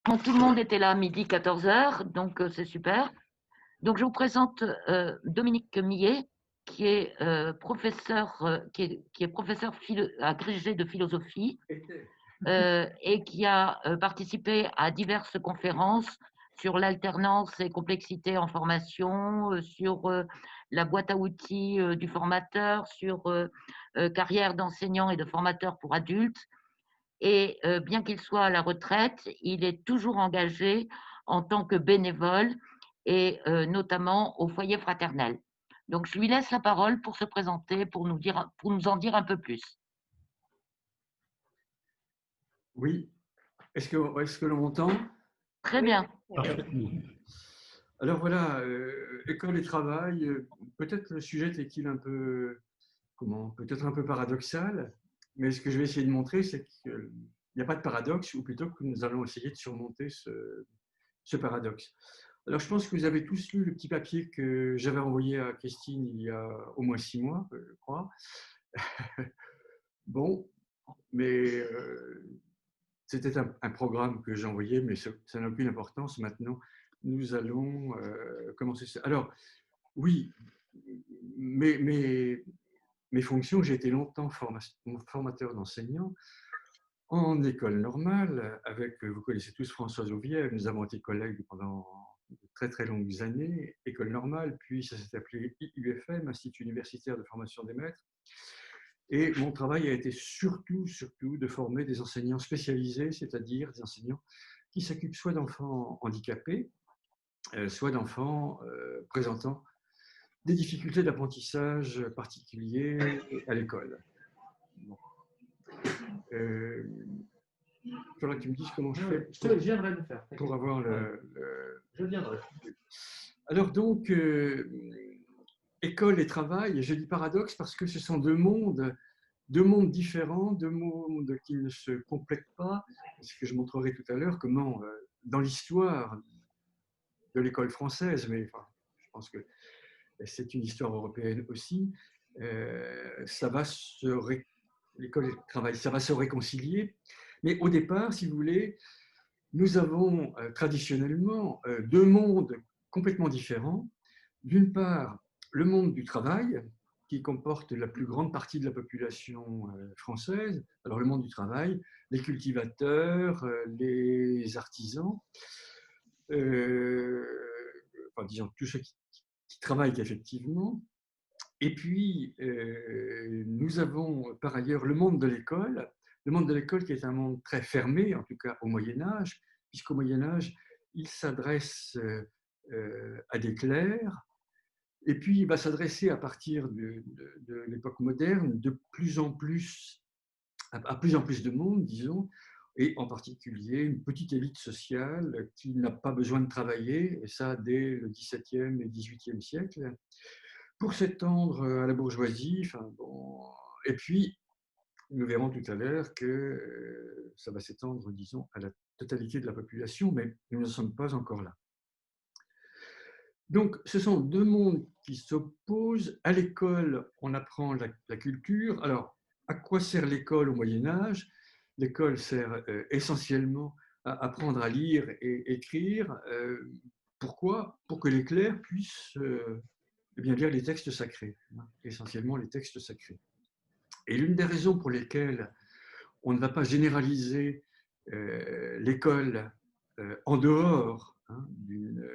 Donc, tout le monde était là à midi 14h, donc c'est super. Donc, je vous présente Dominique Millet, qui est professeur, qui est professeur agrégé de philosophie et qui a participé à diverses conférences sur l'alternance et complexité en formation, sur la boîte à outils du formateur, sur carrière d'enseignant et de formateur pour adultes. Et bien qu'il soit à la retraite, il est toujours engagé en tant que bénévole et notamment au foyer fraternel. Donc, je lui laisse la parole pour se présenter, pour nous en dire un peu plus. Oui. Est-ce que l'on m'entend? Très bien. Parfaitement. Alors voilà, école et travail, peut-être le sujet est-il un peu, peut-être un peu paradoxal, mais ce que je vais essayer de montrer, c'est qu'il n'y a pas de paradoxe, ou plutôt que nous allons essayer de surmonter ce paradoxe. Alors je pense que vous avez tous lu le petit papier que j'avais envoyé à Christine il y a au moins 6 mois, je crois. Bon, mais c'était un programme que j'ai envoyé, mais ça n'a aucune importance. Maintenant, nous allons commencer ça. Alors, oui, mes fonctions, j'ai été longtemps formateur d'enseignants en école normale, avec, vous connaissez tous Françoise Auvière, nous avons été collègues pendant de très très longues années, école normale, puis ça s'est appelé IUFM, Institut universitaire de formation des maîtres. Et mon travail a été surtout de former des enseignants spécialisés, c'est-à-dire des enseignants qui s'occupent soit d'enfants handicapés, soit d'enfants présentant des difficultés d'apprentissage particuliers à l'école. Bon. Il faudra que tu me dises comment je fais. Je viendrai le faire. Pour avoir Je viendrai. Alors donc, école et travail, je dis paradoxe parce que ce sont deux mondes différents, deux mondes qui ne se complètent pas. C'est ce que je montrerai tout à l'heure, comment dans l'histoire de l'école française, mais enfin, je pense que c'est une histoire européenne aussi, l'école et le travail, ça va se réconcilier. Mais au départ, si vous voulez, nous avons traditionnellement deux mondes complètement différents. D'une part, le monde du travail, qui comporte la plus grande partie de la population française. Alors le monde du travail, les cultivateurs, les artisans, enfin, disons tous ceux qui travaillent effectivement. Et puis, nous avons par ailleurs le monde de l'école qui est un monde très fermé, en tout cas au Moyen Âge, puisqu'au Moyen Âge, il s'adresse à des clercs, et puis il va s'adresser à partir de l'époque moderne à plus en plus de monde, disons, et en particulier une petite élite sociale qui n'a pas besoin de travailler, et ça dès le XVIIe et XVIIIe siècle, pour s'étendre à la bourgeoisie. Enfin, bon. Et puis, nous verrons tout à l'heure que ça va s'étendre, disons, à la totalité de la population, mais nous ne sommes pas encore là. Donc, ce sont deux mondes qui s'opposent. À l'école, on apprend la culture. Alors, à quoi sert l'école au Moyen Âge? L'école sert essentiellement à apprendre à lire et écrire. Pourquoi? Pour que les clercs puissent eh bien, lire les textes sacrés, essentiellement les textes sacrés. Et l'une des raisons pour lesquelles on ne va pas généraliser l'école en dehors de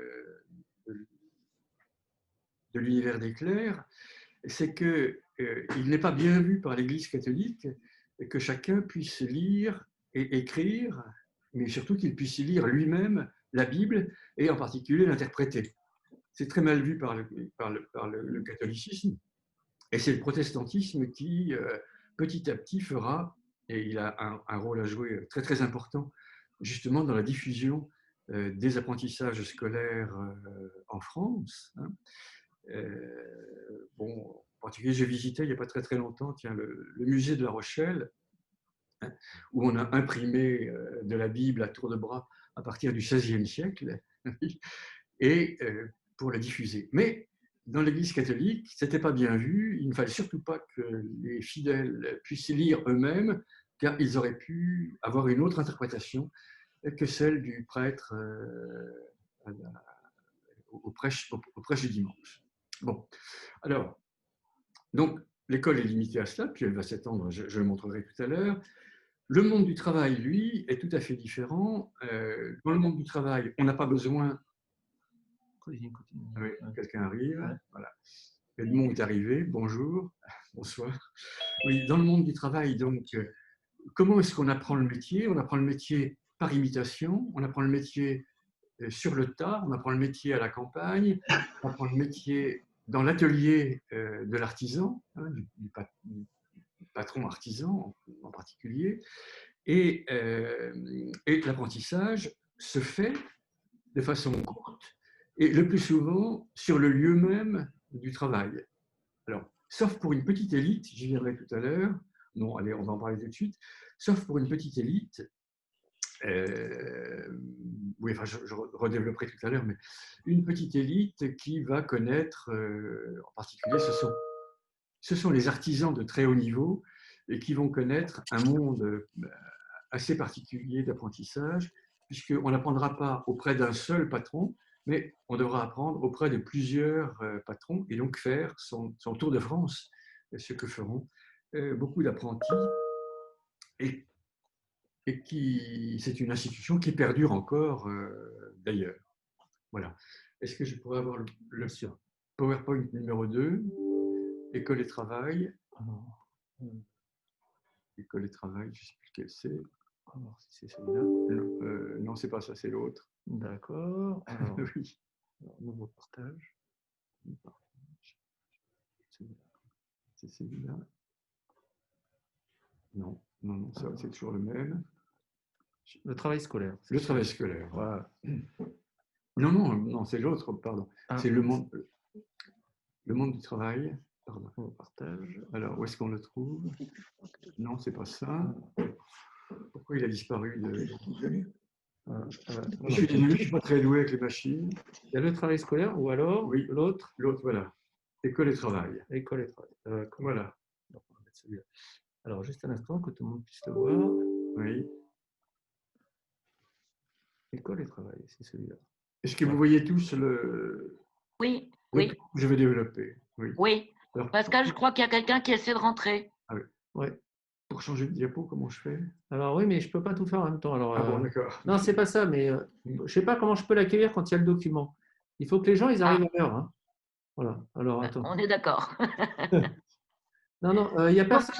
l'univers des clercs, c'est qu'il n'est pas bien vu par l'Église catholique que chacun puisse lire et écrire, mais surtout qu'il puisse lire lui-même la Bible et en particulier l'interpréter. C'est très mal vu par le catholicisme, et c'est le protestantisme qui, petit à petit, fera, et il a un rôle à jouer très très important, justement dans la diffusion des apprentissages scolaires en France. Hein. Bon, en particulier, j'ai visité il n'y a pas très très longtemps le musée de La Rochelle, hein, où on a imprimé de la Bible à tour de bras à partir du XVIe siècle, et pour la diffuser. Mais dans l'Église catholique, ce n'était pas bien vu. Il ne fallait surtout pas que les fidèles puissent lire eux-mêmes, car ils auraient pu avoir une autre interprétation que celle du prêtre au prêche du dimanche. Bon, alors, donc, l'école est limitée à cela, puis elle va s'étendre, je le montrerai tout à l'heure. Le monde du travail, lui, est tout à fait différent. Dans le monde du travail, on n'a pas besoin... Continue. Oui, quelqu'un arrive, Ouais. voilà. Edmond est arrivé, bonjour, bonsoir. Oui, dans le monde du travail, donc, comment est-ce qu'on apprend le métier? On apprend le métier par imitation, on apprend le métier sur le tas, on apprend le métier à la campagne, on apprend le métier dans l'atelier de l'artisan, hein, du patron artisan en particulier, et l'apprentissage se fait de façon courte et le plus souvent sur le lieu même du travail. Alors, sauf pour une petite élite, j'y viendrai tout à l'heure, non, allez, on va en parler tout de suite, sauf pour une petite élite, oui, enfin, je redévelopperai tout à l'heure, mais une petite élite qui va connaître, en particulier, ce sont les artisans de très haut niveau et qui vont connaître un monde assez particulier d'apprentissage, puisqu'on n'apprendra pas auprès d'un seul patron, mais on devra apprendre auprès de plusieurs patrons et donc faire son tour de France, ce que feront beaucoup d'apprentis. Et c'est une institution qui perdure encore d'ailleurs. Voilà. Est-ce que je pourrais avoir le PowerPoint numéro 2, École et travail. École et travail, je ne sais plus lequel c'est. On va voir si c'est celui-là. Non, c'est pas ça, c'est l'autre. D'accord. Alors, oui. Alors, nouveau partage. C'est celui-là. Non, c'est toujours le même. Le travail scolaire. Le travail scolaire. Voilà. Non, c'est l'autre, pardon. Ah. C'est le monde du travail. Pardon. Nouveau partage. Alors, où est-ce qu'on le trouve? Non, c'est pas ça. Pourquoi il a disparu Je suis désolé, je ne suis pas très doué avec les machines. Il y a le travail scolaire ou alors oui, l'autre, voilà. École et travail. École et travail. Voilà. Donc, on va mettre celui-là. Alors, juste un instant, que tout le monde puisse le voir. Oui. École et travail, c'est celui-là. Est-ce que vous voyez tous le... Oui, oui. Je vais développer. Oui. Oui. Alors, Pascal, je crois qu'il y a quelqu'un qui essaie de rentrer. Ah oui. Oui. Pour changer de diapo, comment je fais? Alors oui, mais je ne peux pas tout faire en même temps. Alors, bon, d'accord. Non, c'est pas ça, mais je ne sais pas comment je peux l'accueillir quand il y a le document. Il faut que les gens ils arrivent à l'heure. Hein. Voilà. Alors, attends. On est d'accord. Non, il n'y a personne.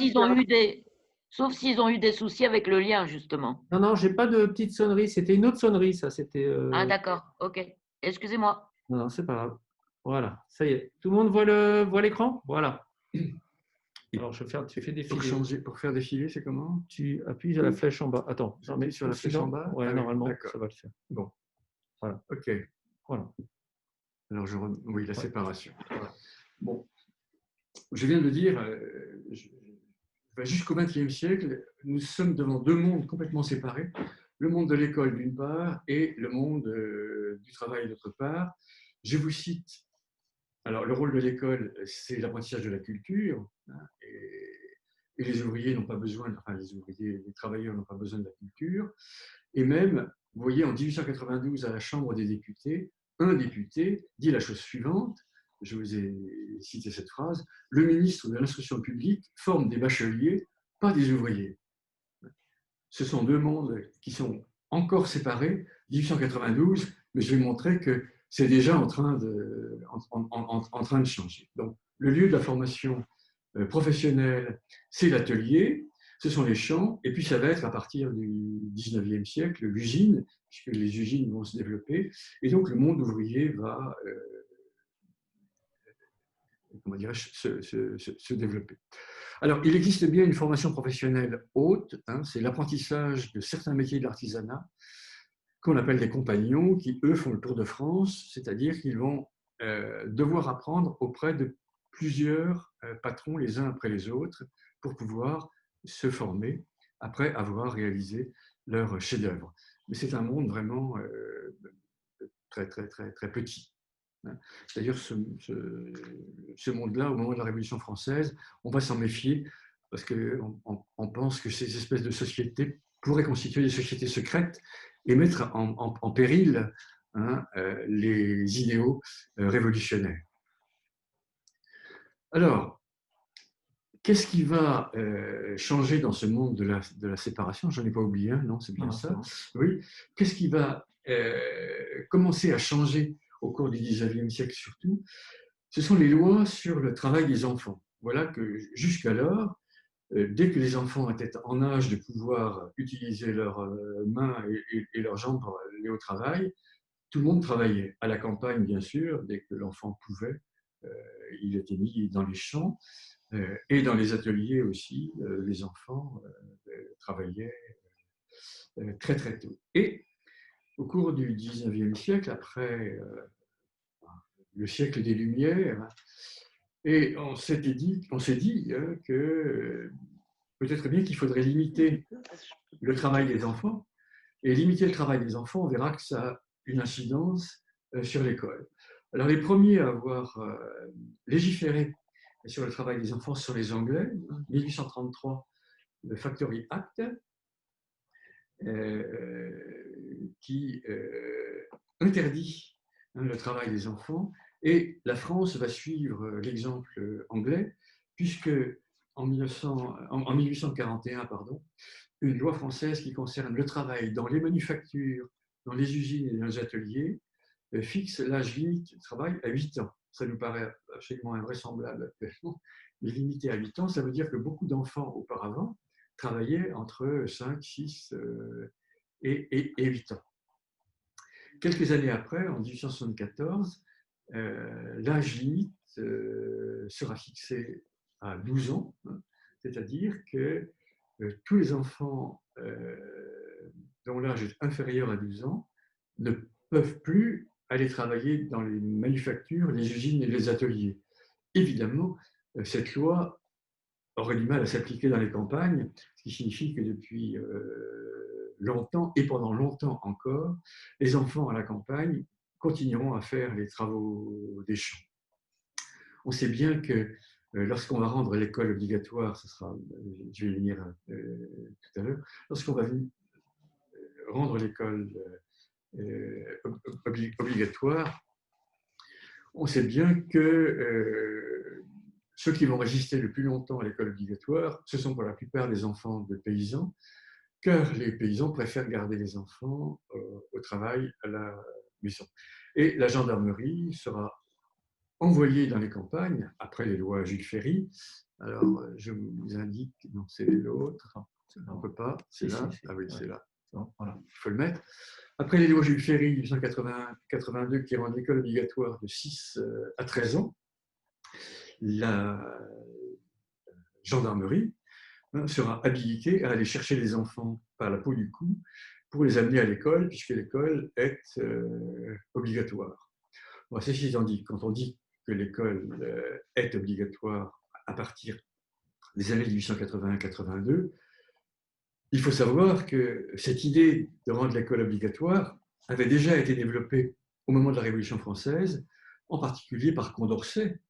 Sauf s'ils ont eu des soucis avec le lien, justement. Non, j'ai pas de petite sonnerie. C'était une autre sonnerie, ça. C'était. Ah, d'accord. OK. Excusez-moi. Non, c'est pas grave. Voilà, ça y est. Tout le monde voit l'écran? Voilà. Alors, tu fais défiler. Pour faire défiler, c'est comment? Tu appuies sur la flèche en bas. Attends, mais sur la flèche en bas? Ouais, normalement, ça va le faire. Bon. Voilà. OK. Voilà. Alors, oui, la séparation. Voilà. Bon. Je viens de dire, jusqu'au XXe siècle, nous sommes devant deux mondes complètement séparés. Le monde de l'école, d'une part, et le monde du travail, d'autre part. Je vous cite. Alors, le rôle de l'école, c'est l'apprentissage de la culture, hein, et les ouvriers n'ont pas besoin, les travailleurs n'ont pas besoin de la culture. Et même, vous voyez, en 1892, à la Chambre des députés, un député dit la chose suivante, je vous ai cité cette phrase, le ministre de l'Instruction publique forme des bacheliers, pas des ouvriers. Ce sont deux mondes qui sont encore séparés, 1892, mais je vais montrer que c'est déjà en train de changer. Donc, le lieu de la formation professionnelle, c'est l'atelier, ce sont les champs, et puis ça va être à partir du 19e siècle l'usine, puisque les usines vont se développer, et donc le monde ouvrier va se développer. Alors, il existe bien une formation professionnelle haute, hein, c'est l'apprentissage de certains métiers de l'artisanat, qu'on appelle des compagnons, qui, eux, font le tour de France, c'est-à-dire qu'ils vont devoir apprendre auprès de plusieurs patrons les uns après les autres pour pouvoir se former après avoir réalisé leur chef-d'œuvre. Mais c'est un monde vraiment très petit. D'ailleurs, ce monde-là, au moment de la Révolution française, on va s'en méfier parce qu'on pense que ces espèces de sociétés pourraient constituer des sociétés secrètes et mettre en péril les idéaux révolutionnaires. Alors, qu'est-ce qui va changer dans ce monde de la séparation? Je n'en ai pas oublié un, non, c'est bien ça. Oui. Qu'est-ce qui va commencer à changer au cours du 19e siècle surtout? Ce sont les lois sur le travail des enfants. Voilà que jusqu'alors, dès que les enfants étaient en âge de pouvoir utiliser leurs mains et leurs jambes pour aller au travail, tout le monde travaillait. À la campagne, bien sûr, dès que l'enfant pouvait, il était mis dans les champs. Et dans les ateliers aussi, les enfants travaillaient très très tôt. Et au cours du 19e siècle, après le siècle des Lumières, et on s'est dit que peut-être bien qu'il faudrait limiter le travail des enfants. Et limiter le travail des enfants, on verra que ça a une incidence sur l'école. Alors les premiers à avoir légiféré sur le travail des enfants sont les Anglais, 1833, le Factory Act, qui interdit le travail des enfants. Et la France va suivre l'exemple anglais, puisque en 1841, une loi française qui concerne le travail dans les manufactures, dans les usines et dans les ateliers, fixe l'âge limite de travail à 8 ans. Ça nous paraît absolument invraisemblable actuellement, mais limité à 8 ans, ça veut dire que beaucoup d'enfants auparavant travaillaient entre 5, 6 et 8 ans. Quelques années après, en 1874, l'âge limite sera fixé à 12 ans, c'est-à-dire que tous les enfants dont l'âge est inférieur à 12 ans ne peuvent plus aller travailler dans les manufactures, les usines et les ateliers. Évidemment, cette loi aurait du mal à s'appliquer dans les campagnes, ce qui signifie que depuis longtemps, et pendant longtemps encore, les enfants à la campagne continueront à faire les travaux des champs. On sait bien que lorsqu'on va rendre l'école obligatoire, ce sera, je vais y venir tout à l'heure, lorsqu'on va rendre l'école obligatoire, on sait bien que ceux qui vont résister le plus longtemps à l'école obligatoire, ce sont pour la plupart des enfants de paysans, car les paysans préfèrent garder les enfants au travail à la maison. Et la gendarmerie sera envoyée dans les campagnes, après les lois Jules Ferry. Alors, je vous indique, non, c'est l'autre, on ne peut pas, c'est là, ah oui, c'est là, voilà, il faut le mettre. Après les lois Jules Ferry, 1882, qui rendent l'école obligatoire de 6 à 13 ans, la gendarmerie sera habilitée à aller chercher les enfants par la peau du cou pour les amener à l'école, puisque l'école est obligatoire. Bon, ceci étant dit, quand on dit que l'école est obligatoire à partir des années 1881-82, il faut savoir que cette idée de rendre l'école obligatoire avait déjà été développée au moment de la Révolution française, en particulier par Condorcet,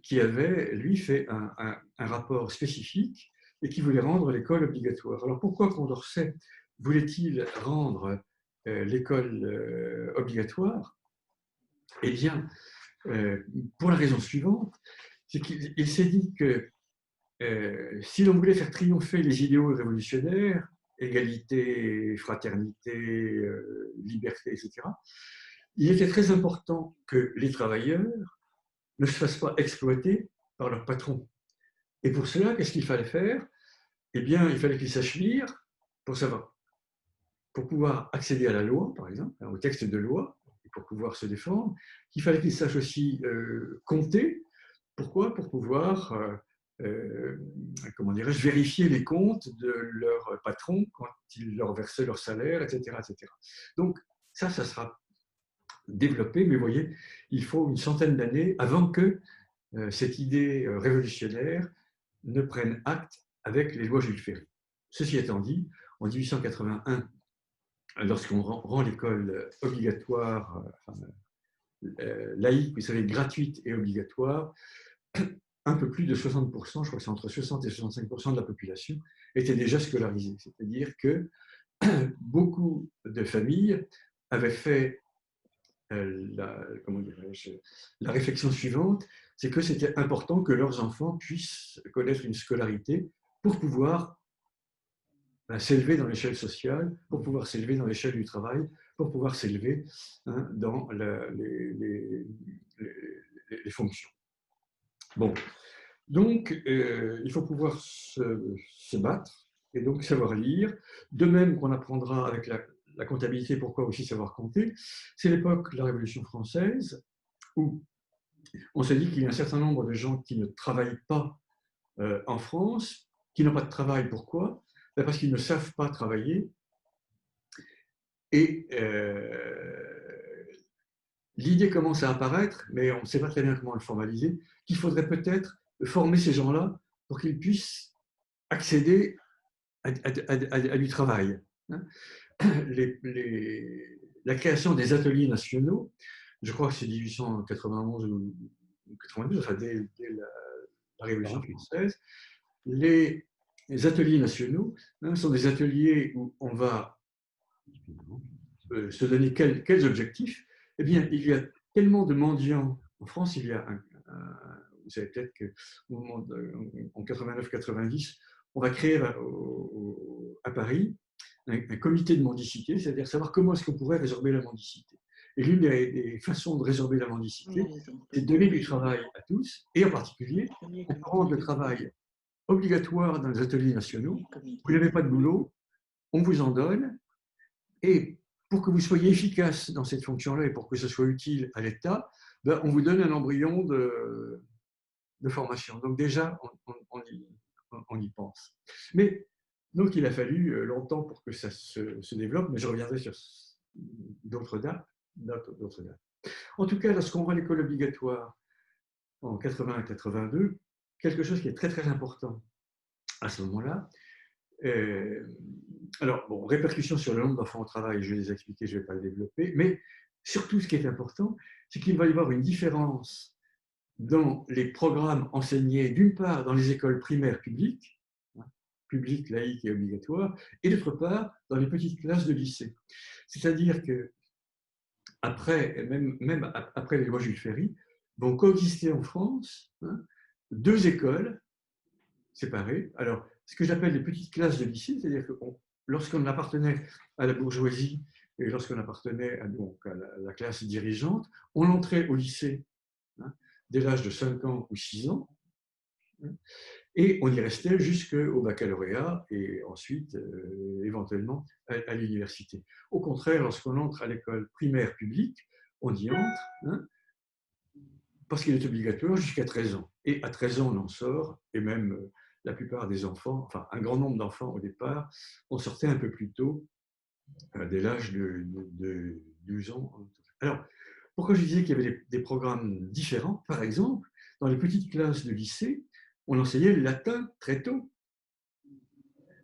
qui avait, lui, fait un rapport spécifique et qui voulait rendre l'école obligatoire. Alors pourquoi Condorcet voulait-il rendre l'école obligatoire? Eh bien, pour la raison suivante, c'est qu'il s'est dit que si l'on voulait faire triompher les idéaux révolutionnaires, égalité, fraternité, liberté, etc., il était très important que les travailleurs ne se fassent pas exploiter par leur patron. Et pour cela, qu'est-ce qu'il fallait faire? Eh bien, il fallait qu'ils sachent lire pour savoir, pour pouvoir accéder à la loi, par exemple, au texte de loi, et pour pouvoir se défendre. Il fallait qu'ils sachent aussi compter. Pourquoi? Pour pouvoir, comment dirais-je, vérifier les comptes de leur patron quand ils leur versaient leur salaire, etc., etc. Donc, ça sera développé, mais vous voyez, il faut une centaine d'années avant que cette idée révolutionnaire ne prenne acte avec les lois Jules Ferry. Ceci étant dit, en 1881, lorsqu'on rend l'école obligatoire, laïque, vous savez, gratuite et obligatoire, un peu plus de 60%, je crois que c'est entre 60 et 65% de la population, était déjà scolarisée. C'est-à-dire que beaucoup de familles avaient fait la réflexion suivante, c'est que c'était important que leurs enfants puissent connaître une scolarité pour pouvoir s'élever dans l'échelle sociale, pour pouvoir s'élever dans l'échelle du travail, pour pouvoir s'élever dans les fonctions. Bon, donc il faut pouvoir se battre et donc savoir lire, de même qu'on apprendra avec la comptabilité, pourquoi aussi savoir compter. C'est l'époque de la Révolution française où on s'est dit qu'il y a un certain nombre de gens qui ne travaillent pas en France, qui n'ont pas de travail. Pourquoi? Parce qu'ils ne savent pas travailler. Et l'idée commence à apparaître, mais on ne sait pas très bien comment le formaliser, qu'il faudrait peut-être former ces gens-là pour qu'ils puissent accéder à du travail. La création des ateliers nationaux, je crois que c'est 1891 ou 92, enfin dès la Révolution française, les ateliers nationaux sont des ateliers où on va se donner quels objectifs. Eh bien, il y a tellement de mendiants. En France, il y a vous savez peut-être qu'en 89-90, on va créer à Paris un comité de mendicité, c'est-à-dire savoir comment est-ce qu'on pourrait résorber la mendicité. Et l'une des façons de résorber la mendicité, c'est de donner du travail à tous, et en particulier, on rend le travail obligatoire dans les ateliers nationaux. Vous n'avez pas de boulot, on vous en donne, et pour que vous soyez efficace dans cette fonction-là et pour que ce soit utile à l'État, ben, on vous donne un embryon de formation. Donc déjà, on y pense. Mais donc il a fallu longtemps pour que ça se développe, mais je reviendrai sur d'autres dates. En tout cas, lorsqu'on voit l'école obligatoire en 80-82, quelque chose qui est très très important à ce moment-là. Alors, bon, répercussions sur le nombre d'enfants au travail, je vais les expliquer, je ne vais pas les développer, mais surtout ce qui est important, c'est qu'il va y avoir une différence dans les programmes enseignés, d'une part dans les écoles primaires publiques, laïques et obligatoires, et d'autre part dans les petites classes de lycée. C'est-à-dire que même après les lois Jules Ferry, vont coexister en France deux écoles séparées. Alors, ce que j'appelle les petites classes de lycée, c'est-à-dire que lorsqu'on appartenait à la bourgeoisie et lorsqu'on appartenait à la classe dirigeante, on entrait au lycée dès l'âge de 5 ans ou 6 ans, et on y restait jusqu'au baccalauréat et ensuite, éventuellement, à l'université. Au contraire, lorsqu'on entre à l'école primaire publique, on y entre parce qu'il est obligatoire jusqu'à 13 ans. Et à 13 ans, on en sort, et même la plupart des enfants, enfin un grand nombre d'enfants au départ, on sortait un peu plus tôt, dès l'âge de 12 ans. Alors, pourquoi je disais qu'il y avait des programmes différents? Par exemple, dans les petites classes de lycée, on enseignait le latin très tôt.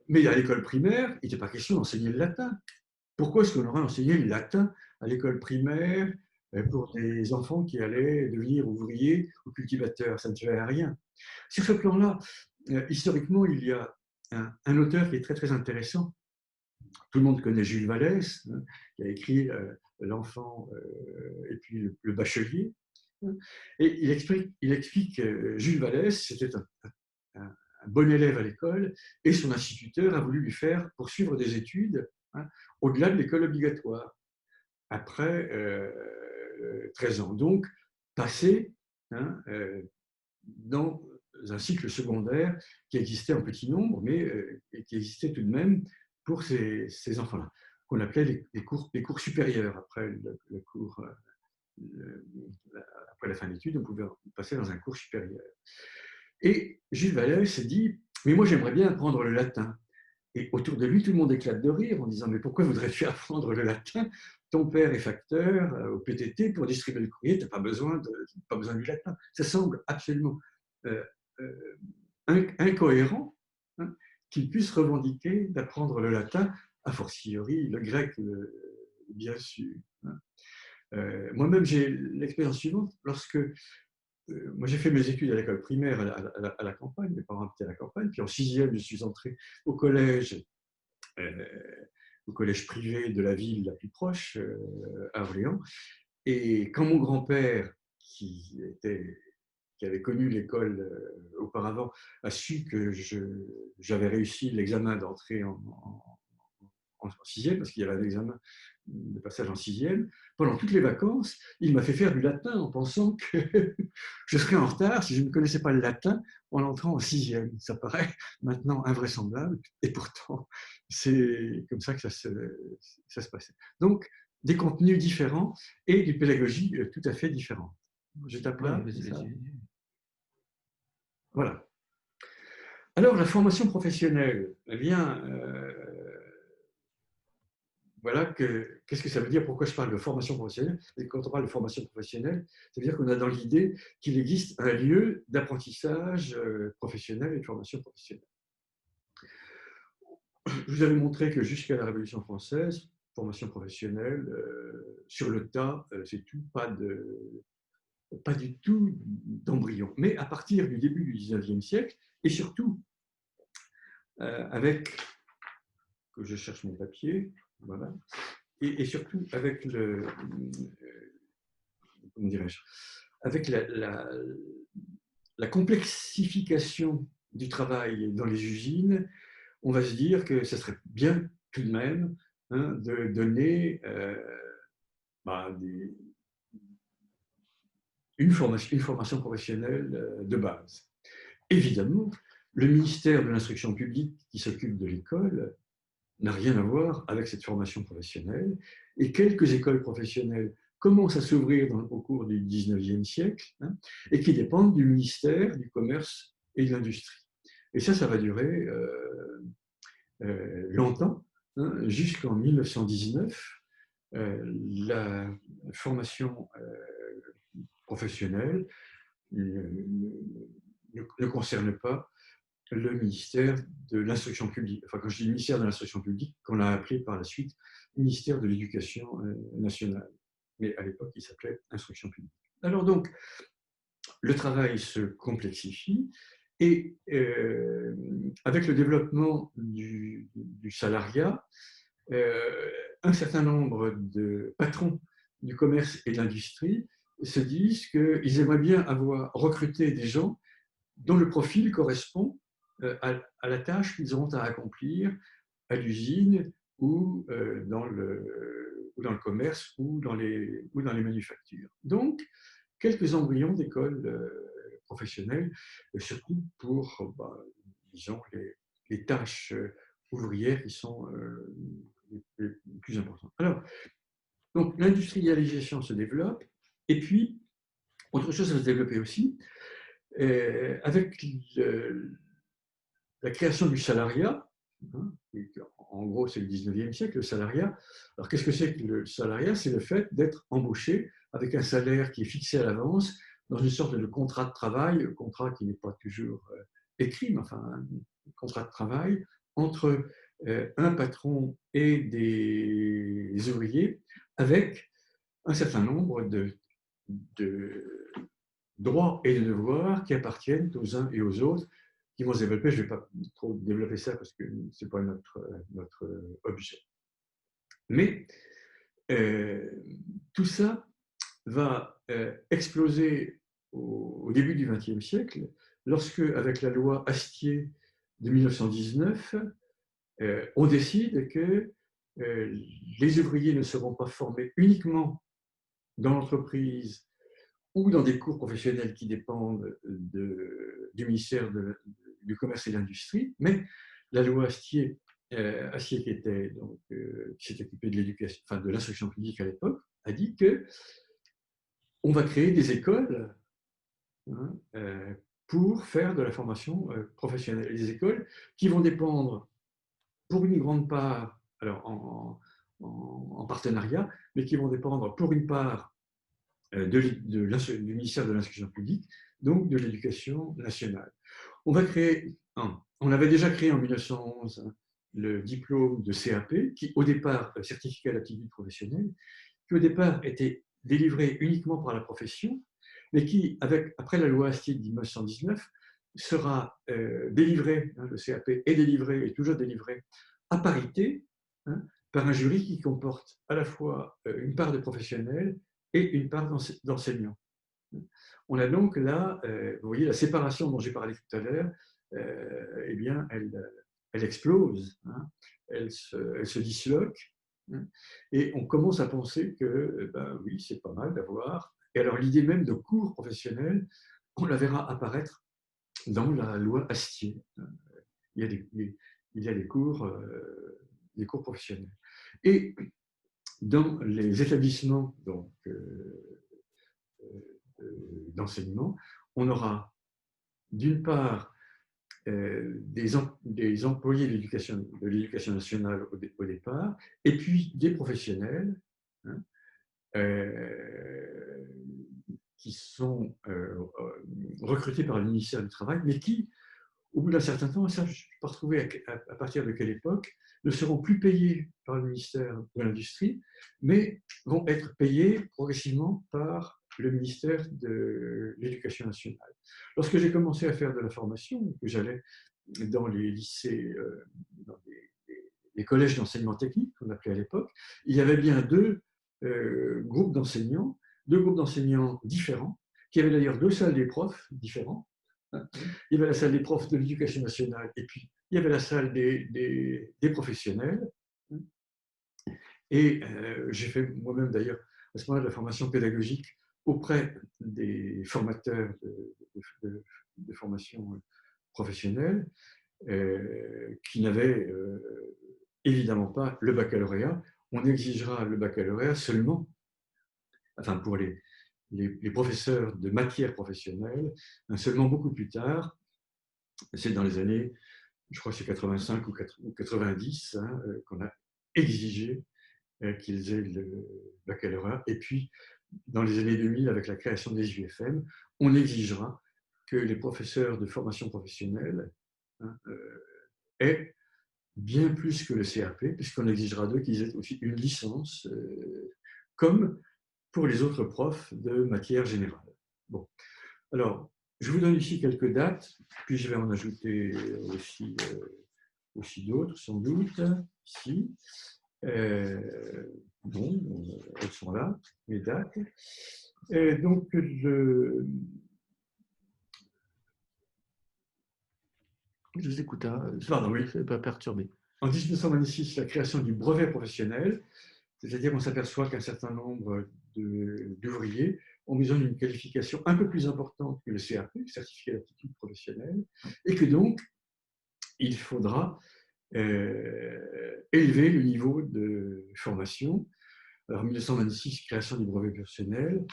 Mais à l'école primaire, il n'était pas question d'enseigner le latin. Pourquoi est-ce qu'on aurait enseigné le latin à l'école primaire pour des enfants qui allaient devenir ouvriers ou cultivateurs? Ça ne servait à rien. Sur ce plan-là, historiquement, il y a un auteur qui est très très intéressant. Tout le monde connaît Jules Vallès, qui a écrit L'enfant et puis le bachelier. Et il explique Jules Vallès, c'était un bon élève à l'école, et son instituteur a voulu lui faire poursuivre des études au-delà de l'école obligatoire, après 13 ans. Donc, passer dans un cycle secondaire qui existait en petit nombre, mais qui existait tout de même pour ces enfants-là, qu'on appelait les cours supérieurs. Après le cours, après la fin d'études, on pouvait passer dans un cours supérieur. Et Jules Vallès s'est dit, mais moi j'aimerais bien apprendre le latin. Et autour de lui, tout le monde éclate de rire en disant, mais pourquoi voudrais-tu apprendre le latin? Ton père est facteur au PTT pour distribuer le courrier, tu n'as pas besoin du latin. Ça semble absolument incohérent qu'il puisse revendiquer d'apprendre le latin, a fortiori le grec, bien sûr. Moi-même, j'ai l'expérience suivante. Lorsque moi, j'ai fait mes études à l'école primaire à la campagne, mes parents étaient à la campagne, puis en 6e, je suis entré au collège au collège privé de la ville la plus proche, à Orléans. Et quand mon grand-père, qui avait connu l'école auparavant, a su que j'avais réussi l'examen d'entrée en sixième, parce qu'il y avait un examen de passage en sixième, pendant toutes les vacances, il m'a fait faire du latin en pensant que je serais en retard si je ne connaissais pas le latin en entrant en sixième. Ça paraît maintenant invraisemblable, et pourtant, c'est comme ça que ça se passait. Donc, des contenus différents et d'une pédagogie tout à fait différente. Je tape là. Voilà. Alors, la formation professionnelle, eh bien, voilà, qu'est-ce que ça veut dire? Pourquoi je parle de formation professionnelle? Et quand on parle de formation professionnelle, ça veut dire qu'on a dans l'idée qu'il existe un lieu d'apprentissage professionnel et de formation professionnelle. Je vous avais montré que jusqu'à la Révolution française, formation professionnelle, sur le tas, c'est tout, pas du tout d'embryon. Mais à partir du début du 19e siècle, et surtout avec, que je cherche mon papier, voilà, et surtout avec comment dirais-je, avec la complexification du travail dans les usines, on va se dire que ce serait bien tout de même de donner une formation professionnelle de base. Évidemment, le ministère de l'Instruction publique qui s'occupe de l'école n'a rien à voir avec cette formation professionnelle, et quelques écoles professionnelles commencent à s'ouvrir au cours du 19e siècle, et qui dépendent du ministère du Commerce et de l'Industrie. Et ça va durer longtemps, jusqu'en 1919. La formation professionnelle ne concerne pas le ministère de l'Instruction publique. Enfin, quand je dis ministère de l'Instruction publique, qu'on a appelé par la suite ministère de l'Éducation nationale. Mais à l'époque, il s'appelait Instruction publique. Alors donc, le travail se complexifie et avec le développement du salariat, un certain nombre de patrons du commerce et de l'industrie se disent qu'ils aimeraient bien avoir recruté des gens dont le profil correspond à la tâche qu'ils auront à accomplir à l'usine ou dans le commerce ou dans les manufactures. Donc, quelques embryons d'écoles professionnelles, surtout pour, disons, les tâches ouvrières qui sont les plus importantes. Alors, donc, l'industrialisation se développe, et puis, autre chose va se développer aussi, avec la création du salariat. En gros, c'est le 19e siècle, le salariat. Alors, qu'est-ce que c'est que le salariat? C'est le fait d'être embauché avec un salaire qui est fixé à l'avance dans une sorte de contrat de travail, contrat qui n'est pas toujours écrit, mais enfin, un contrat de travail entre un patron et des ouvriers, avec un certain nombre de droits et de devoirs qui appartiennent aux uns et aux autres, qui vont se développer. Je ne vais pas trop développer ça parce que ce n'est pas notre objet. Mais tout ça va exploser au début du XXe siècle, lorsque, avec la loi Astier de 1919, on décide que les ouvriers ne seront pas formés uniquement dans l'entreprise ou dans des cours professionnels qui dépendent du ministère du Commerce et de l'Industrie, mais la loi Astier qui s'est occupée de l'éducation, enfin de l'instruction publique à l'époque, a dit que on va créer des écoles pour faire de la formation professionnelle. Des écoles qui vont dépendre, pour une grande part, alors en partenariat, mais qui vont dépendre pour une part du ministère de l'Instruction publique, donc de l'Éducation nationale. On avait déjà créé en 1911 le diplôme de CAP, qui au départ, certificat d'aptitude professionnelle, qui au départ était délivré uniquement par la profession, mais qui, après la loi Astier de 1919, sera délivré, le CAP est délivré, est toujours délivré, à parité, par un jury qui comporte à la fois une part de professionnels et une part d'enseignants. On a donc là, vous voyez, la séparation dont j'ai parlé tout à l'heure, eh bien, elle explose, hein, elle se disloque, hein, et on commence à penser que, ben oui, c'est pas mal d'avoir. Et alors, l'idée même de cours professionnels, on la verra apparaître dans la loi Astier. Il y a des cours professionnels. Et dans les établissements donc, d'enseignement, on aura d'une part des employés de l'éducation nationale au départ, et puis des professionnels, hein, qui sont recrutés par le ministère du Travail, mais qui, au bout d'un certain temps, ça je ne peux pas retrouver à partir de quelle époque, ne seront plus payés par le ministère de l'Industrie, mais vont être payés progressivement par le ministère de l'Éducation nationale. Lorsque j'ai commencé à faire de la formation, que j'allais dans les lycées, dans les collèges d'enseignement technique, qu'on appelait à l'époque, il y avait bien deux groupes d'enseignants différents, qui avaient d'ailleurs deux salles des profs différents. Il y avait la salle des profs de l'Éducation nationale, et puis il y avait la salle des professionnels. Et j'ai fait moi-même d'ailleurs à ce moment-là de la formation pédagogique auprès des formateurs de formation professionnelle qui n'avaient évidemment pas le baccalauréat. On exigera le baccalauréat seulement, enfin pour les professeurs de matières professionnelles, seulement beaucoup plus tard, c'est dans les années, je crois que c'est 85 ou 90, hein, qu'on a exigé qu'ils aient le baccalauréat. Et puis, dans les années 2000, avec la création des UFM, on exigera que les professeurs de formation professionnelle, hein, aient bien plus que le CAP, puisqu'on exigera d'eux qu'ils aient aussi une licence, comme pour les autres profs de matière générale. Bon. Alors, je vous donne ici quelques dates, puis je vais en ajouter aussi d'autres, sans doute, ici. Bon, elles sont là, les dates. Et donc, je vous écoute, hein. Pardon, oui. Je ne vais pas perturber. En 1926, la création du brevet professionnel, c'est-à-dire qu'on s'aperçoit qu'un certain nombre d'ouvriers ont besoin d'une qualification un peu plus importante que le CAP, le certificat d'aptitude professionnelle, et que donc, il faudra élever le niveau de formation. Alors, en 1926, création du brevet professionnel.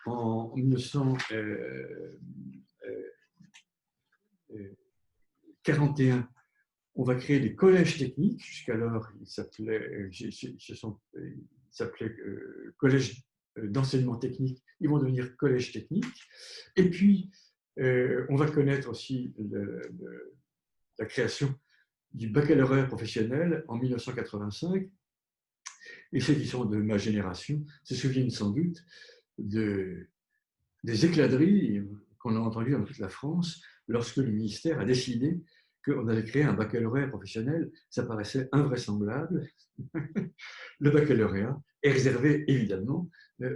En 1941, on va créer des collèges techniques. Jusqu'alors, ils s'appelaient collèges d'enseignement technique. Ils vont devenir collèges techniques. Et puis, on va connaître aussi la création du baccalauréat professionnel en 1985. Et ceux qui sont de ma génération se souviennent sans doute des éclats de rire qu'on a entendus dans toute la France lorsque le ministère a décidé qu'on allait créer un baccalauréat professionnel. Ça paraissait invraisemblable. Le baccalauréat est réservé évidemment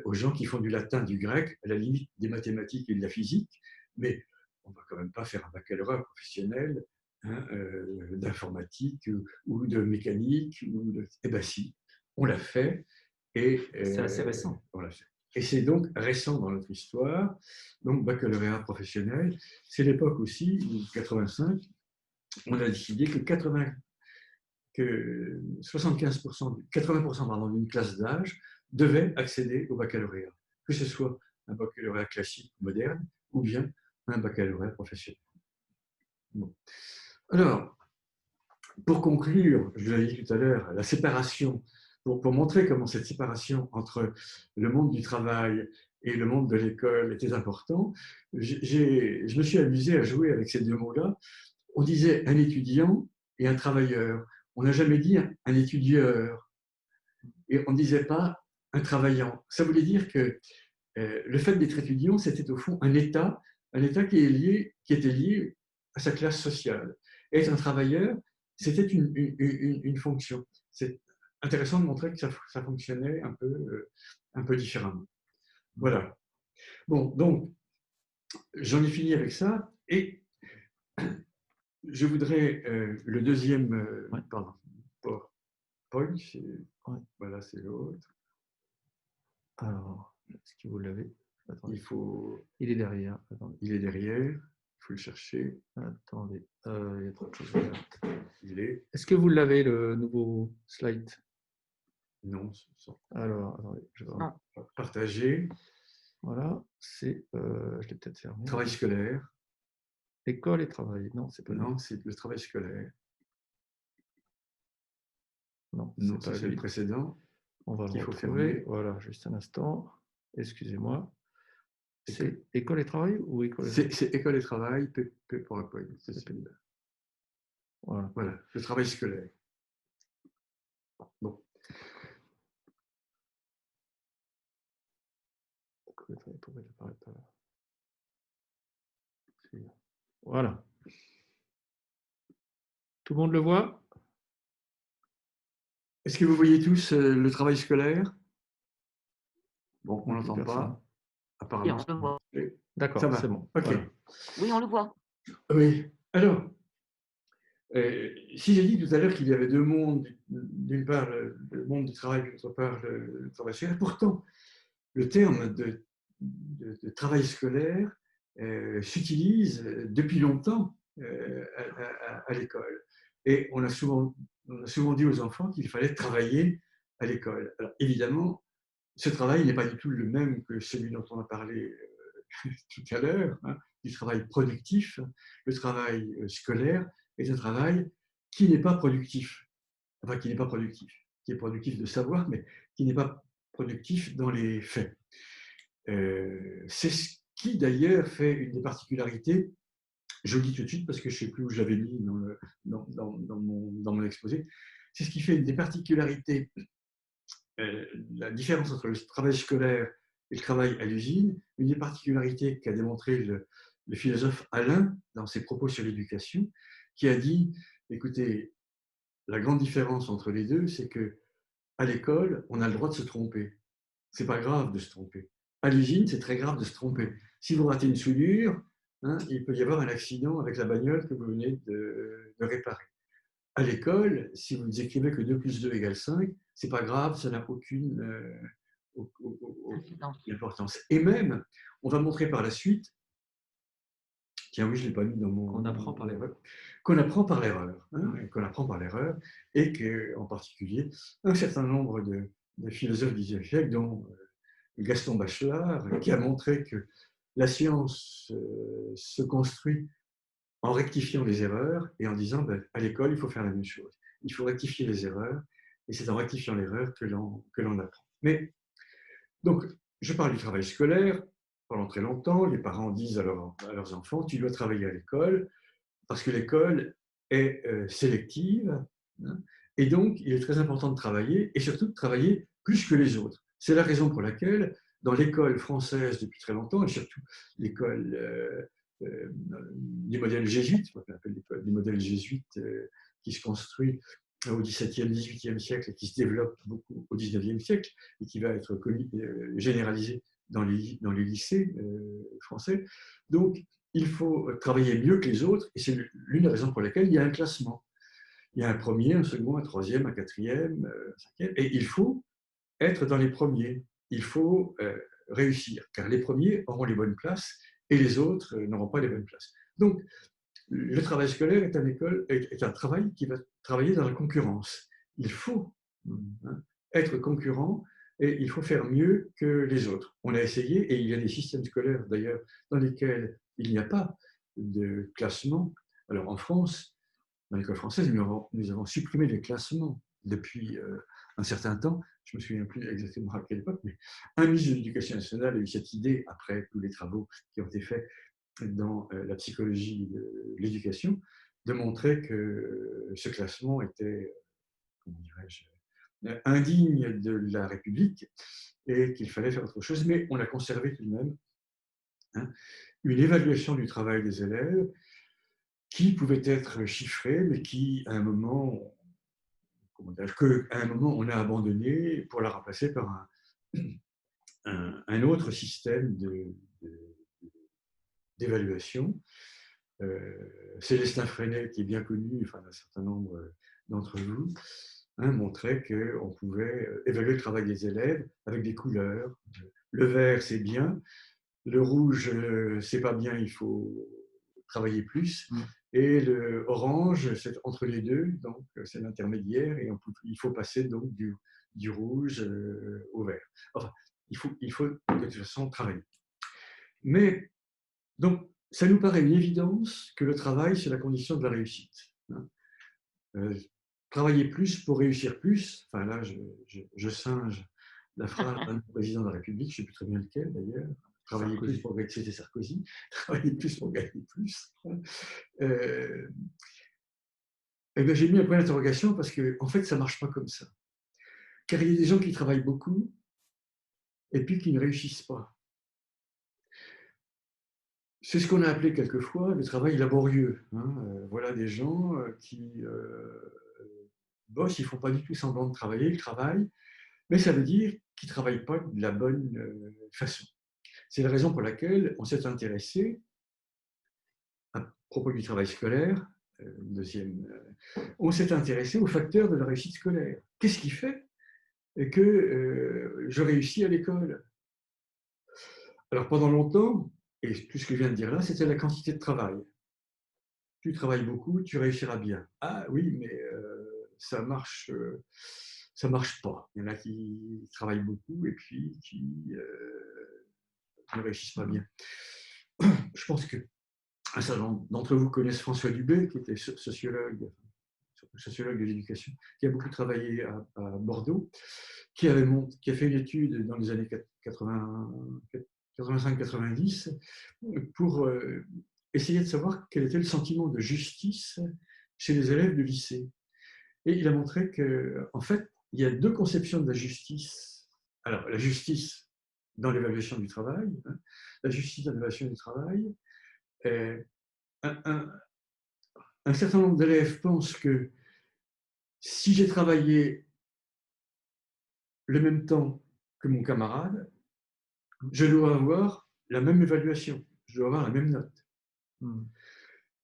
aux gens qui font du latin, du grec, à la limite des mathématiques et de la physique, mais on ne va quand même pas faire un baccalauréat professionnel, hein, d'informatique ou de mécanique. Eh bien si, on l'a fait. C'est assez récent. On l'a fait. Et c'est donc récent dans notre histoire. Donc, baccalauréat professionnel. C'est l'époque aussi, 85, on a décidé que 80% d'une classe d'âge devait accéder au baccalauréat, que ce soit un baccalauréat classique moderne ou bien un baccalauréat professionnel. Bon. Alors, pour conclure, je vous l'avais dit tout à l'heure, la séparation, pour montrer comment cette séparation entre le monde du travail et le monde de l'école était important, je me suis amusé à jouer avec ces deux mots-là. On disait un étudiant et un travailleur. On n'a jamais dit un étudieur. Et on ne disait pas un travaillant. Ça voulait dire que le fait d'être étudiant, c'était au fond un état qui était lié à sa classe sociale. Être un travailleur, c'était une fonction. intéressant de montrer que ça fonctionnait un peu différemment. Voilà. Bon, donc, j'en ai fini avec ça. Et je voudrais le deuxième, pardon, PowerPoint, voilà, c'est l'autre. Alors, est-ce que vous l'avez? Il est derrière. Attendez. Il est derrière, il faut le chercher. Attendez, il y a trop de choses à faire. Est-ce que vous l'avez, le nouveau slide? Non. Alors, attendez, je vais partager. Voilà, c'est, je l'ai peut-être fermé. Travail scolaire. École et travail. Non, c'est pas Non, c'est le travail scolaire. Non, c'est pas le précédent. On va le retrouver. Voilà, juste un instant. Excusez-moi. C'est école et travail ou école? C'est école et travail, PowerPoint. Voilà, le travail scolaire. Bon. Voilà. Tout le monde le voit? Est-ce que vous voyez tous le travail scolaire? Bon, on n'entend pas. Apparemment. D'accord, c'est bon. OK. Voilà. Oui, on le voit. Oui. Alors, si j'ai dit tout à l'heure qu'il y avait deux mondes, d'une part le monde du travail, d'autre part le travail scolaire, pourtant, le terme de travail scolaire s'utilise depuis longtemps à l'école. Et on a souvent dit aux enfants qu'il fallait travailler à l'école. Alors, évidemment, ce travail n'est pas du tout le même que celui dont on a parlé tout à l'heure, du travail productif. Le travail scolaire est un travail qui n'est pas productif. Enfin, qui n'est pas productif, qui est productif de savoir, mais qui n'est pas productif dans les faits. C'est ce qui d'ailleurs fait une des particularités, je le dis tout de suite parce que je ne sais plus où j'avais mis dans mon exposé, c'est ce qui fait une des particularités, la différence entre le travail scolaire et le travail à l'usine, une des particularités qu'a démontré le philosophe Alain dans ses propos sur l'éducation, qui a dit, écoutez, la grande différence entre les deux, c'est que à l'école, on a le droit de se tromper. C'est pas grave de se tromper. À l'usine, c'est très grave de se tromper. Si vous ratez une soudure, il peut y avoir un accident avec la bagnole que vous venez de réparer. À l'école, si vous écrivez que 2 plus 2 égale 5, c'est pas grave, ça n'a aucune importance. Et même, on va montrer par la suite, tiens oui, je ne l'ai pas mis dans mon... On apprend par l'erreur. Qu'on apprend par l'erreur. Qu'on apprend par l'erreur, et qu'en particulier, un certain nombre de philosophes du XIXe siècle, dont Gaston Bachelard, qui a montré que la science se construit en rectifiant les erreurs et en disant à l'école, il faut faire la même chose. Il faut rectifier les erreurs, et c'est en rectifiant l'erreur que l'on apprend. Mais, donc, je parle du travail scolaire. Pendant très longtemps, les parents disent à leurs enfants, tu dois travailler à l'école, parce que l'école est sélective, et donc il est très important de travailler, et surtout de travailler plus que les autres. C'est la raison pour laquelle, dans l'école française depuis très longtemps, et surtout l'école du modèle jésuite, ce qu'on appelle l'école du modèle jésuite, qui se construit au XVIIe, XVIIIe siècle et qui se développe beaucoup au XIXe siècle, et qui va être généralisé dans les lycées français. Donc, il faut travailler mieux que les autres, et c'est l'une des raisons pour lesquelles il y a un classement. Il y a un premier, un second, un troisième, un quatrième, un cinquième, et il faut être dans les premiers. Il faut réussir, car les premiers auront les bonnes places et les autres n'auront pas les bonnes places. Donc, le travail scolaire est un travail qui va travailler dans la concurrence. Il faut être concurrent et il faut faire mieux que les autres. On a essayé, et il y a des systèmes scolaires d'ailleurs dans lesquels il n'y a pas de classement. Alors en France, dans l'école française, nous avons supprimé les classements depuis un certain temps. Je ne me souviens plus exactement à quelle époque, mais un ministre de l'Éducation nationale a eu cette idée, après tous les travaux qui ont été faits dans la psychologie de l'éducation, de montrer que ce classement était, comment dirais-je, indigne de la République et qu'il fallait faire autre chose. Mais on a conservé tout de même une évaluation du travail des élèves qui pouvait être chiffrée, mais qui, à un moment, qu'à un moment, on a abandonné pour la remplacer par un autre système d'évaluation. Célestin Freinet, qui est bien connu, enfin, d'un certain nombre d'entre vous, montrait qu'on pouvait évaluer le travail des élèves avec des couleurs. Le vert, c'est bien. Le rouge, c'est pas bien, il faut travailler plus. Et le orange, c'est entre les deux, donc c'est l'intermédiaire, et il faut passer donc du rouge au vert. Enfin, il faut de toute façon travailler. Mais, donc, ça nous paraît une évidence que le travail, c'est la condition de la réussite. Travailler plus pour réussir plus, enfin là, je singe la phrase d'un président de la République, je ne sais plus très bien lequel d'ailleurs, travailler plus pour gagner, c'était Sarkozy, travailler plus pour gagner plus. Eh bien, j'ai mis un point d'interrogation parce qu'en fait, ça ne marche pas comme ça. Car il y a des gens qui travaillent beaucoup et puis qui ne réussissent pas. C'est ce qu'on a appelé quelquefois le travail laborieux. Voilà des gens qui bossent, ils ne font pas du tout semblant de travailler, ils travaillent, mais ça veut dire qu'ils ne travaillent pas de la bonne façon. C'est la raison pour laquelle on s'est intéressé, à propos du travail scolaire, on s'est intéressé aux facteurs de la réussite scolaire. Qu'est-ce qui fait que je réussis à l'école? Alors pendant longtemps, et tout ce que je viens de dire là, c'était la quantité de travail. Tu travailles beaucoup, tu réussiras bien. Ah oui, mais ça marche pas. Il y en a qui travaillent beaucoup et puis qui ne réussissent pas bien. Je pense que un certain nombre d'entre vous connaissent François Dubé, qui était sociologue de l'éducation, qui a beaucoup travaillé à Bordeaux, qui a fait une étude dans les années 85-90 pour essayer de savoir quel était le sentiment de justice chez les élèves de lycée. Et il a montré qu'en fait, il y a deux conceptions de la justice. Alors, la justice dans l'évaluation du travail, la justice dans l'évaluation du travail, un certain nombre d'élèves pensent que si j'ai travaillé le même temps que mon camarade, je dois avoir la même évaluation, je dois avoir la même note.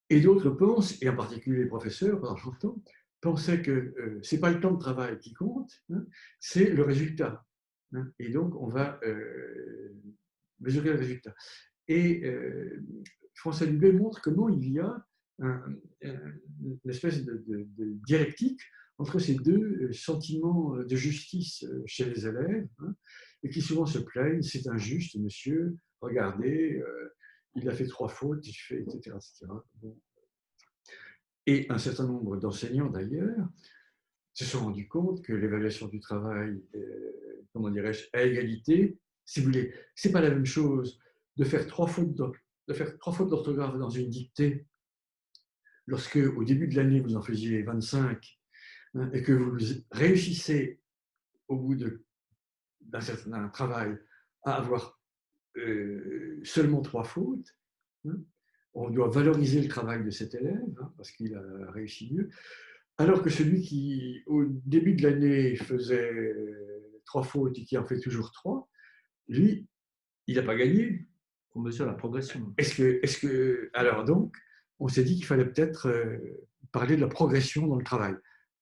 Et d'autres pensent, et en particulier les professeurs, pendant longtemps, pensaient que ce n'est pas le temps de travail qui compte, c'est le résultat. Et donc, on va mesurer le résultat. Et François Dubé montre comment il y a une espèce de dialectique entre ces deux sentiments de justice chez les élèves, et qui souvent se plaignent, c'est injuste, monsieur, regardez, il a fait 3 fautes, etc. Bon. Et un certain nombre d'enseignants, d'ailleurs, se sont rendus compte que l'évaluation du travail, comment dirais-je, à égalité, si vous voulez, c'est pas la même chose de faire 3 fautes d'orthographe dans une dictée, lorsque au début de l'année vous en faisiez 25, et que vous réussissez au bout d'un certain travail à avoir seulement 3 fautes. On doit valoriser le travail de cet élève parce qu'il a réussi mieux. Alors que celui qui, au début de l'année, faisait 3 fautes et qui en fait toujours 3, lui, il n'a pas gagné. On mesure la progression. Alors donc, on s'est dit qu'il fallait peut-être parler de la progression dans le travail.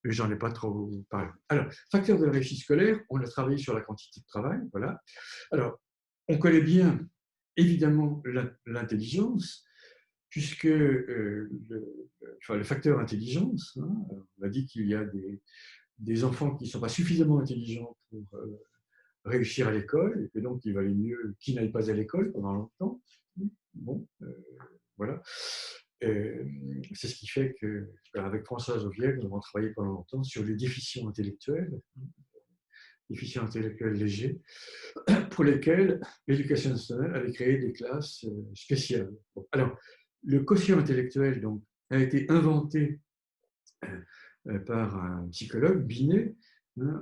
Mais j'en ai pas trop parlé. Alors, facteur de la réussite scolaire, on a travaillé sur la quantité de travail, voilà. Alors, on connaît bien, évidemment, l'intelligence, puisque le facteur intelligence, on a dit qu'il y a des enfants qui ne sont pas suffisamment intelligents pour réussir à l'école, et que donc il valait mieux qu'ils n'aillent pas à l'école pendant longtemps. Bon, voilà. C'est ce qui fait qu'avec Françoise Auviel, nous avons travaillé pendant longtemps sur les déficients intellectuels légers, pour lesquels l'éducation nationale avait créé des classes spéciales. Bon, alors, le quotient intellectuel donc, a été inventé par un psychologue, Binet,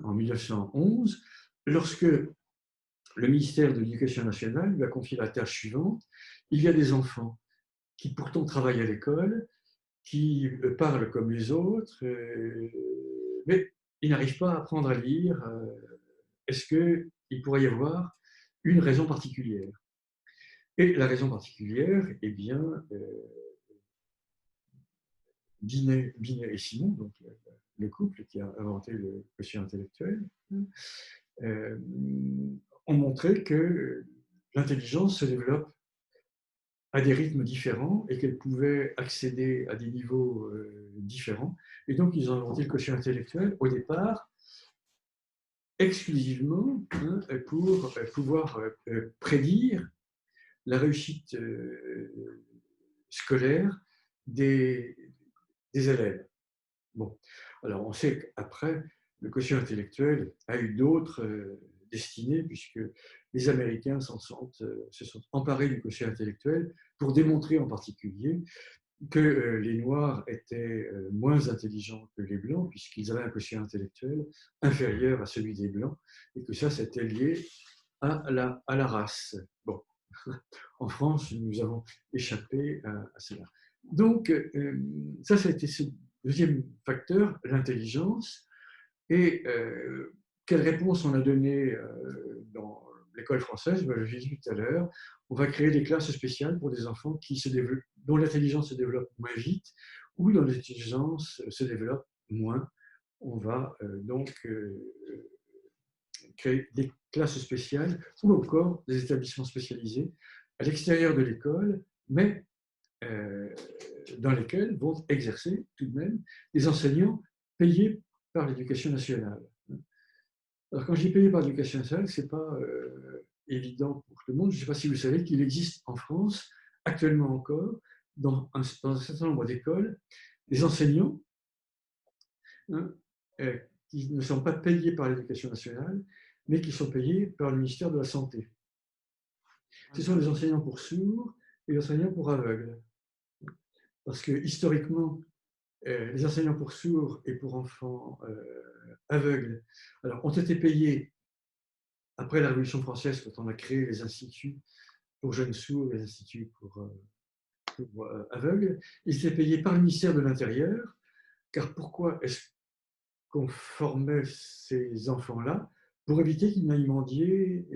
en 1911, lorsque le ministère de l'Éducation nationale lui a confié la tâche suivante. Il y a des enfants qui pourtant travaillent à l'école, qui parlent comme les autres, mais ils n'arrivent pas à apprendre à lire. Est-ce qu'il pourrait y avoir une raison particulière? Et la raison particulière, eh bien, Binet et Simon, donc le couple qui a inventé le quotient intellectuel, ont montré que l'intelligence se développe à des rythmes différents et qu'elle pouvait accéder à des niveaux différents. Et donc, ils ont inventé le quotient intellectuel au départ exclusivement pour pouvoir prédire la réussite scolaire des élèves. Bon, alors on sait qu'après, le quotient intellectuel a eu d'autres destinées, puisque les Américains se sont emparés du quotient intellectuel pour démontrer en particulier que les Noirs étaient moins intelligents que les Blancs, puisqu'ils avaient un quotient intellectuel inférieur à celui des Blancs, et que ça, c'était lié à la race. Bon, en France, nous avons échappé à cela. Donc, ça a été ce deuxième facteur, l'intelligence. Et quelle réponse on a donnée dans l'école française? Je l'ai dit tout à l'heure. On va créer des classes spéciales pour des enfants dont l'intelligence se développe moins vite ou dont l'intelligence se développe moins. On va donc créer des classes spéciales ou encore des établissements spécialisés à l'extérieur de l'école, mais dans lesquels vont exercer tout de même des enseignants payés par l'éducation nationale. Alors, quand je dis payé par l'éducation nationale, ce n'est pas évident pour tout le monde. Je ne sais pas si vous savez qu'il existe en France, actuellement encore, dans un certain nombre d'écoles, des enseignants qui ne sont pas payés par l'éducation nationale, mais qui sont payés par le ministère de la Santé. Ce sont des enseignants pour sourds et des enseignants pour aveugles. Parce que historiquement, les enseignants pour sourds et pour enfants aveugles ont été payés après la Révolution française, quand on a créé les instituts pour jeunes sourds, les instituts pour aveugles. Ils étaient payés par le ministère de l'Intérieur, car pourquoi est-ce qu'on formait ces enfants-là? Pour éviter qu'ils n'aillent mendier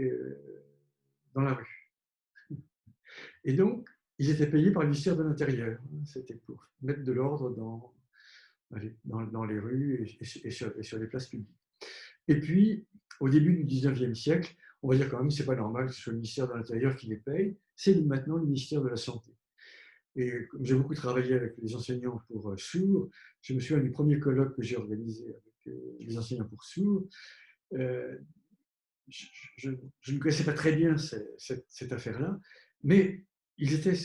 dans la rue. Et donc, ils étaient payés par le ministère de l'Intérieur. C'était pour mettre de l'ordre dans les rues et sur les places publiques. Et puis, au début du 19e siècle, on va dire quand même que ce n'est pas normal que ce soit le ministère de l'Intérieur qui les paye, c'est maintenant le ministère de la Santé. Et comme j'ai beaucoup travaillé avec les enseignants pour sourds, je me souviens du premier colloque que j'ai organisé avec les enseignants pour sourds. Je ne connaissais pas très bien cette affaire-là, mais ils étaient,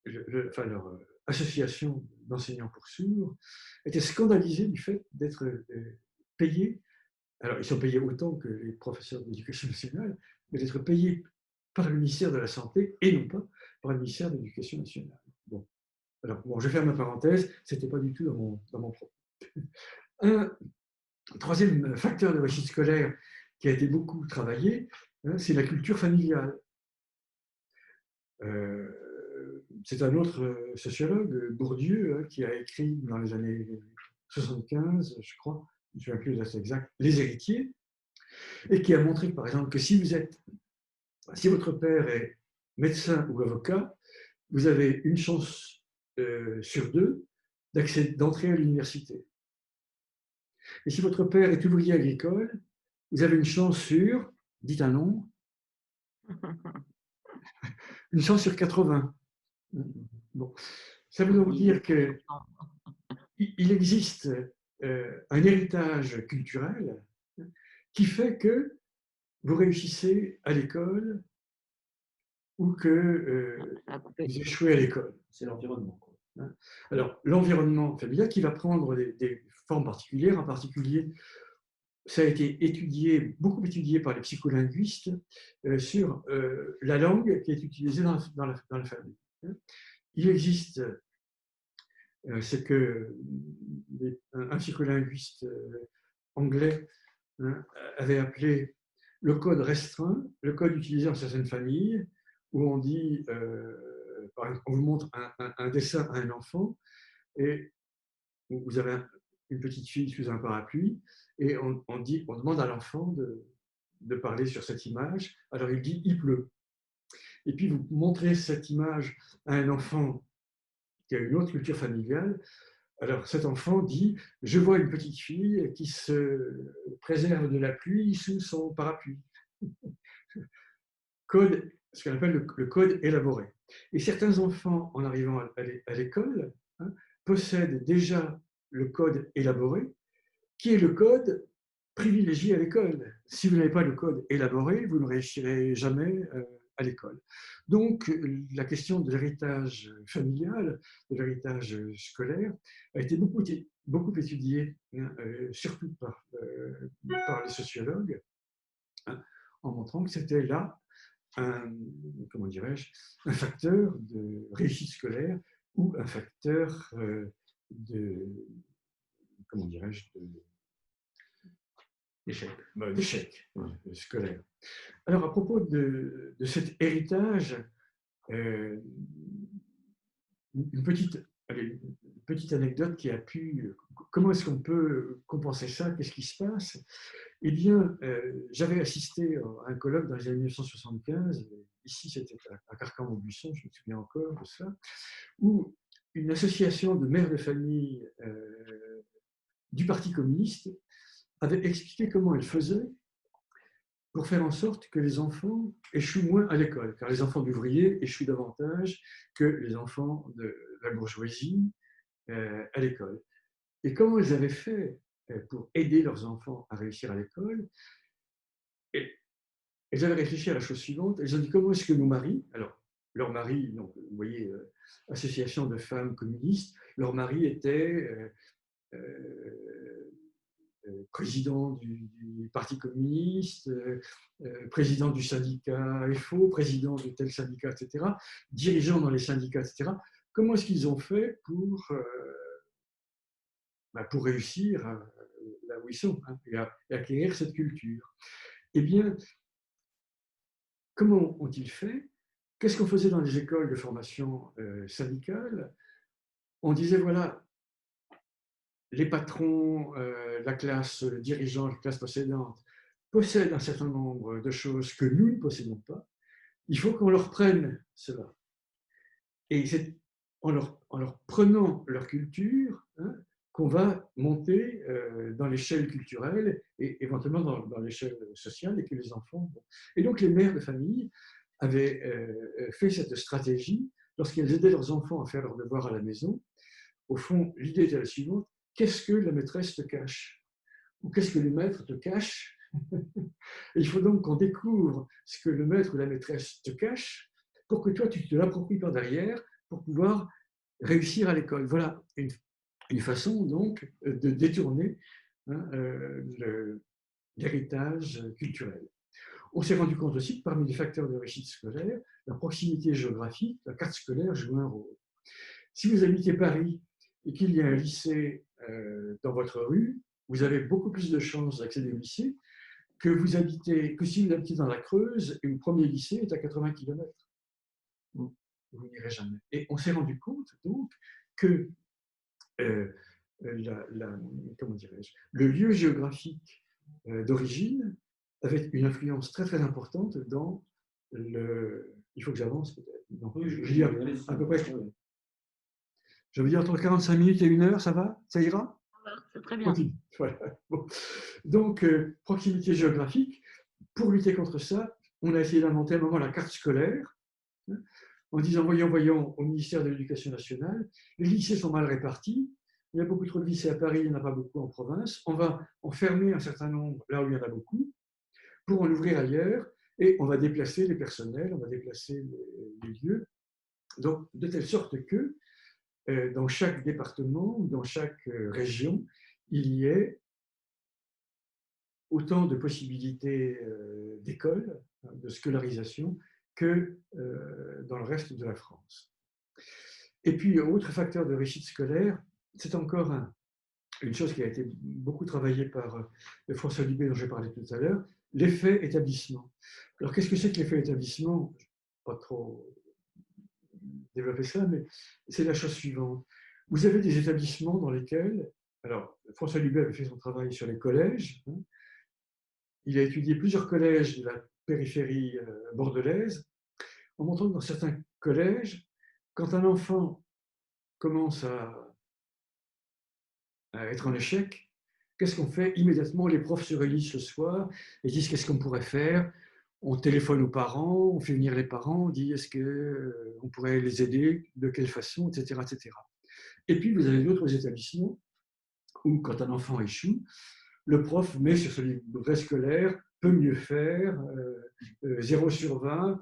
leur association d'enseignants pour sourds était scandalisée du fait d'être payés. Alors, ils sont payés autant que les professeurs d'éducation nationale, mais d'être payés par le ministère de la Santé et non pas par le ministère de l'Éducation nationale. Bon. Alors, bon, je ferme ma parenthèse, ce n'était pas du tout dans mon propos. Un troisième facteur de réussite scolaire qui a été beaucoup travaillé, c'est la culture familiale. C'est un autre sociologue, Bourdieu, qui a écrit dans les années 75, je crois, je ne me souviens plus de la date exacte, Les héritiers, et qui a montré, par exemple, que si votre père est médecin ou avocat, vous avez une chance sur deux d'entrer à l'université. Et si votre père est ouvrier agricole, vous avez une chance sur, dites un nombre, une chance sur 80. Bon. Ça veut donc dire qu'il existe un héritage culturel qui fait que vous réussissez à l'école ou que vous échouez à l'école. C'est l'environnement. Alors, l'environnement familial qui va prendre des formes particulières, en particulier, ça a été beaucoup étudié par les psycholinguistes sur la langue qui est utilisée dans la famille. Il existe ce que un psycholinguiste anglais avait appelé le code restreint, le code utilisé dans certaines familles, où on dit, par exemple, on vous montre un dessin à un enfant, et vous avez une petite fille sous un parapluie, et on demande à l'enfant de parler sur cette image. Alors il dit « il pleut ». Et puis vous montrez cette image à un enfant qui a une autre culture familiale. Alors cet enfant dit « je vois une petite fille qui se préserve de la pluie sous son parapluie ». Code, ce qu'on appelle le code élaboré. Et certains enfants, en arrivant à l'école, possèdent déjà le code élaboré, qui est le code privilégié à l'école. Si vous n'avez pas le code élaboré, vous ne réussirez jamais à l'école. Donc, la question de l'héritage familial, de l'héritage scolaire, a été beaucoup étudiée, surtout par les sociologues, en montrant que c'était là comment dirais-je, un facteur de réussite scolaire ou un facteur comment dirais-je, d'échec scolaire. Alors, à propos de cet héritage, une petite anecdote qui a pu... Comment est-ce qu'on peut compenser ça? Qu'est-ce qui se passe? Eh bien, j'avais assisté à un colloque dans les années 1975, ici c'était à Carcan-Montbuisson, je me souviens encore de ça, où une association de mères de famille du Parti communiste avait expliqué comment elle faisait pour faire en sorte que les enfants échouent moins à l'école, car les enfants d'ouvriers échouent davantage que les enfants de la bourgeoisie à l'école. Et comment ils avaient fait pour aider leurs enfants à réussir à l'école? Elles avaient réfléchi à la chose suivante. Elles ont dit comment est-ce que nos maris, alors leur mari, donc, vous voyez, association de femmes communistes, leur mari était président du Parti communiste, président du syndicat FO, président de tel syndicat, etc., dirigeant dans les syndicats, etc. Comment est-ce qu'ils ont fait pour réussir là où ils sont, et acquérir cette culture? Eh bien, comment ont-ils fait? Qu'est-ce qu'on faisait dans les écoles de formation syndicale? On disait, voilà, les patrons, la classe dirigeante, la classe possédante, possèdent un certain nombre de choses que nous ne possédons pas. Il faut qu'on leur prenne cela. Et c'est en leur prenant leur culture qu'on va monter dans l'échelle culturelle et éventuellement dans l'échelle sociale, et que les enfants... Et donc les mères de famille avaient fait cette stratégie lorsqu'elles aidaient leurs enfants à faire leurs devoirs à la maison. Au fond, l'idée était la suivante: qu'est-ce que la maîtresse te cache? Ou qu'est-ce que le maître te cache? Il faut donc qu'on découvre ce que le maître ou la maîtresse te cache pour que toi, tu te l'appropries par derrière pour pouvoir réussir à l'école. Voilà une façon donc de détourner l'héritage culturel. On s'est rendu compte aussi que parmi les facteurs de réussite scolaire, la proximité géographique, la carte scolaire joue un rôle. Si vous habitez Paris et qu'il y a un lycée dans votre rue, vous avez beaucoup plus de chances d'accéder au lycée que si vous habitez dans la Creuse et le premier lycée est à 80 km. Vous n'irez jamais. Et on s'est rendu compte donc que comment dirais-je, le lieu géographique d'origine avait une influence très très importante dans le... Il faut que j'avance peut-être. Oui, je dis à peu près. Je veux dire entre 45 minutes et 1 heure, ça va? Ça ira? C'est très bien. Voilà. Bon. Donc, proximité géographique. Pour lutter contre ça, on a essayé d'inventer à un moment la carte scolaire, en disant, voyons, au ministère de l'Éducation nationale, les lycées sont mal répartis, il y a beaucoup trop de lycées à Paris, il n'y en a pas beaucoup en province, on va en fermer un certain nombre là où il y en a beaucoup, pour en ouvrir ailleurs, et on va déplacer les personnels, on va déplacer les lieux, donc de telle sorte que dans chaque département, dans chaque région, il y ait autant de possibilités d'école, de scolarisation, que dans le reste de la France. Et puis, autre facteur de réussite scolaire, c'est encore une chose qui a été beaucoup travaillée par François Dubé, dont j'ai parlé tout à l'heure, l'effet établissement. Alors, qu'est-ce que c'est que l'effet établissement? Je ne vais pas trop développer ça, mais c'est la chose suivante. Vous avez des établissements dans lesquels Alors, François Lubet avait fait son travail sur les collèges. Hein. Il a étudié plusieurs collèges de la périphérie bordelaise, en montrant que dans certains collèges, quand un enfant commence à être en échec, qu'est-ce qu'on fait? Immédiatement, les profs se réunissent le soir et disent qu'est-ce qu'on pourrait faire. On téléphone aux parents, on fait venir les parents, on dit est-ce qu'on pourrait les aider, de quelle façon, etc., etc. Et puis, vous avez d'autres établissements où, quand un enfant échoue, le prof met sur son livret scolaire peut mieux faire, 0 sur 20,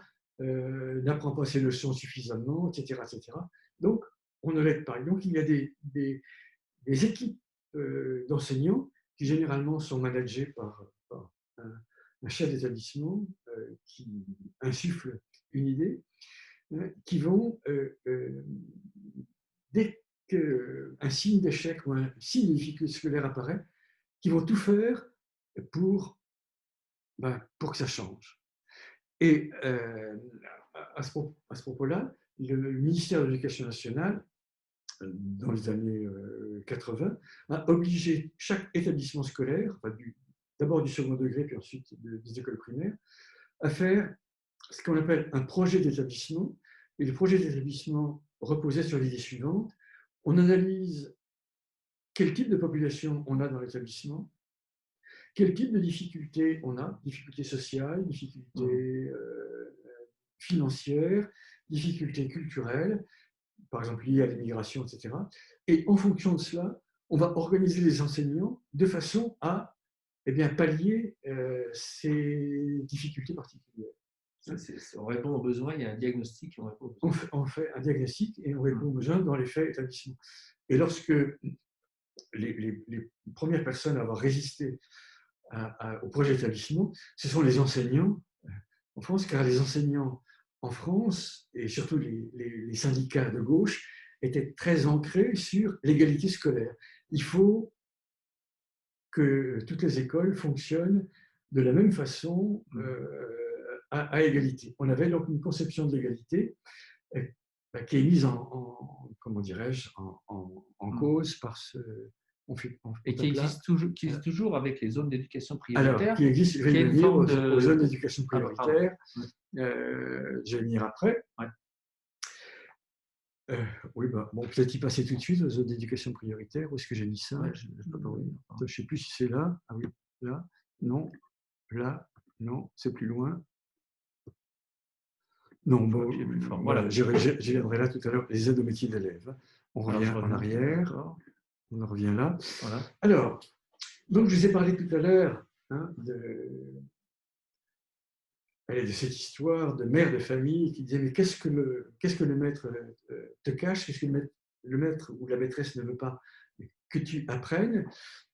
n'apprend pas ses leçons suffisamment, etc., etc. Donc, on ne l'aide pas. Et donc, il y a des équipes d'enseignants qui généralement sont managées par un chef d'établissement qui insuffle une idée, qui vont, dès qu'un signe d'échec ou un signe de difficulté scolaire apparaît, qui vont tout faire pour, pour que ça change. Et à ce propos-là, le ministère de l'Éducation nationale, dans les années 80, a obligé chaque établissement scolaire, d'abord du second degré, puis ensuite des écoles primaires, à faire ce qu'on appelle un projet d'établissement. Et le projet d'établissement reposait sur l'idée suivante: on analyse quel type de population on a dans l'établissement, quel type de difficultés on a, difficultés sociales, difficultés financières, difficultés culturelles, par exemple liées à l'immigration, etc. Et en fonction de cela, on va organiser les enseignants de façon à pallier ces difficultés particulières. On répond aux besoins, il y a un diagnostic. On fait un diagnostic et on répond aux besoins dans les faits établissements. Et lorsque les premières personnes à avoir résisté au projet d'établissement, ce sont les enseignants en France, car les enseignants en France, et surtout les syndicats de gauche, étaient très ancrés sur l'égalité scolaire. Il faut que toutes les écoles fonctionnent de la même façon à égalité. On avait donc une conception de l'égalité qui est mise comment dirais-je, en cause par ce... Et qui existe toujours avec les zones d'éducation prioritaire. Alors, qui existe, je vais venir aux zones d'éducation prioritaire. Je vais venir après. Ouais. Oui, bon, peut-être y passer tout de suite aux zones d'éducation prioritaire. Où est-ce que j'ai mis ça? Ouais, je ne peux pas vous dire. Je ne sais plus si c'est là. Ah oui, là. Non. Là. Non, c'est plus loin. Non, bon, voilà, j'y reviendrai là tout à l'heure. Les aides au métier d'élève. On revient en arrière. On en revient là. Voilà. Alors, donc je vous ai parlé tout à l'heure de cette histoire de mère de famille qui disait mais qu'est-ce que le maître te cache, qu'est-ce que le maître ou la maîtresse ne veut pas que tu apprennes.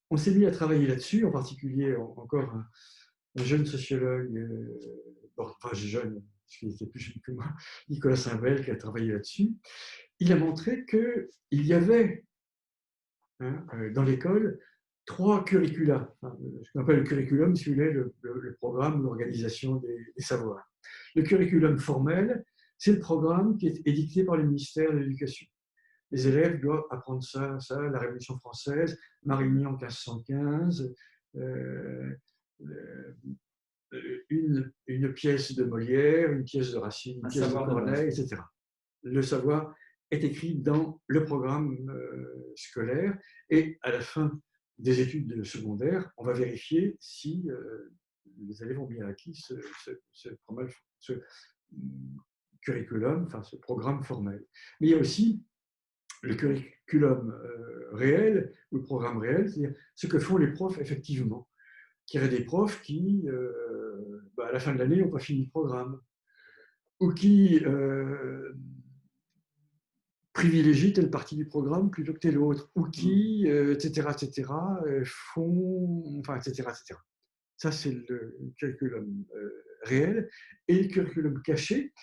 On s'est mis à travailler là-dessus, en particulier encore un jeune sociologue, jeune, parce qu'il était plus jeune que moi, Nicolas Saint-Bel, qui a travaillé là-dessus. Il a montré qu'il y avait dans l'école 3 curricula. Ce qu'on appelle le curriculum, si vous voulez, le programme, l'organisation des savoirs. Le curriculum formel, c'est le programme qui est édicté par le ministère de l'Éducation. Les élèves doivent apprendre ça, la Révolution française, Marigny en 1515, une pièce de Molière, une pièce de Racine, une pièce de Corneille, etc. Le savoir est écrit dans le programme scolaire et à la fin des études secondaires, on va vérifier si les élèves ont bien acquis ce curriculum, enfin ce programme formel. Mais il y a aussi le curriculum réel ou le programme réel, c'est-à-dire ce que font les profs effectivement. Il y a des profs qui, à la fin de l'année, n'ont pas fini le programme ou qui privilégient telle partie du programme plutôt que telle autre, ou qui, etc., font, etc., etc. Ça, c'est le curriculum réel. Et le curriculum caché,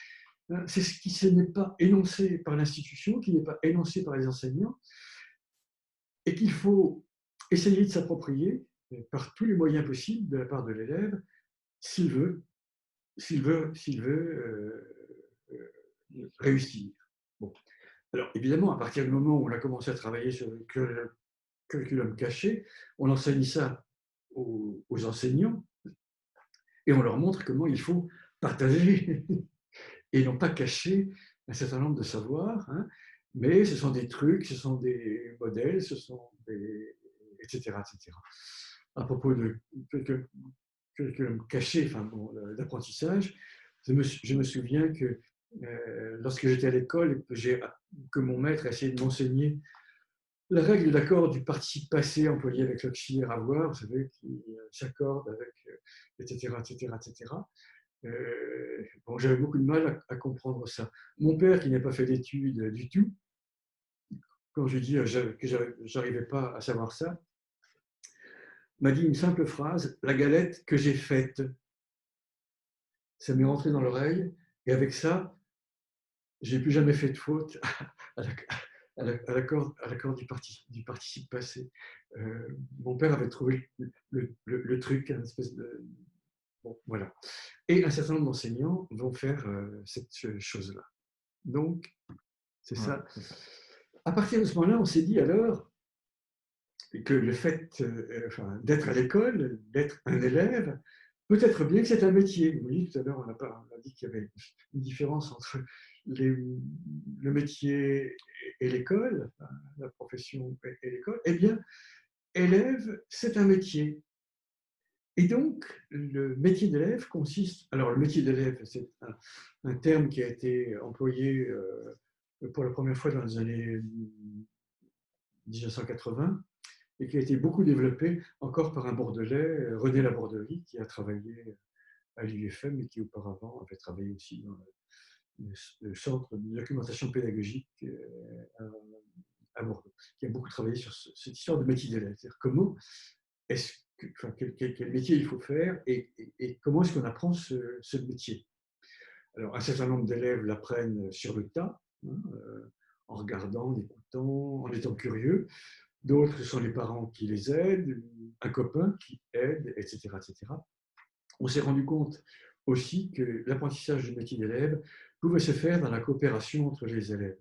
c'est ce qui n'est pas énoncé par l'institution, qui n'est pas énoncé par les enseignants, et qu'il faut essayer de s'approprier par tous les moyens possibles de la part de l'élève, s'il veut réussir. Bon. Alors, évidemment, à partir du moment où on a commencé à travailler sur le curriculum caché, on enseigne ça aux enseignants et on leur montre comment il faut partager et non pas cacher un certain nombre de savoirs, hein, mais ce sont des trucs, ce sont des modèles, ce sont des... etc. etc. À propos de curriculum caché, enfin, bon, d'apprentissage, je me souviens que lorsque j'étais à l'école, que mon maître a essayé de m'enseigner la règle d'accord du participe passé employé avec l'auxiliaire avoir, vous savez, qui s'accorde avec, etc., etc., etc. Bon, j'avais beaucoup de mal à comprendre ça. Mon père, qui n'a pas fait d'études du tout, quand je lui dis que je n'arrivais pas à savoir ça, m'a dit une simple phrase, la galette que j'ai faite. Ça m'est rentré dans l'oreille, et avec ça, je n'ai plus jamais fait de faute à l'accord du participe passé. Mon père avait trouvé le truc, une espèce de... Bon, voilà. Et un certain nombre d'enseignants vont faire cette chose-là. Donc, c'est ça. À partir de ce moment-là, on s'est dit alors que le fait d'être à l'école, d'être un élève, peut-être bien que c'est un métier. Vous voyez, tout à l'heure, on a dit qu'il y avait une différence entre le métier et l'école, la profession et l'école. Eh bien, élève, c'est un métier. Et donc, le métier d'élève consiste... Alors, le métier d'élève, c'est un terme qui a été employé pour la première fois dans les années 1980 et qui a été beaucoup développé encore par un Bordelais, René Laborderie, qui a travaillé à l'UFM et qui auparavant avait travaillé aussi dans le centre de documentation pédagogique à Bordeaux, qui a beaucoup travaillé sur cette histoire de métier d'élève. C'est-à-dire comment est-ce que, enfin, quel métier il faut faire et comment est-ce qu'on apprend ce métier. Alors, un certain nombre d'élèves l'apprennent sur le tas, hein, en regardant, en écoutant, en étant curieux. D'autres, ce sont les parents qui les aident, un copain qui aide, etc., etc. On s'est rendu compte aussi que l'apprentissage du métier d'élève pouvait se faire dans la coopération entre les élèves.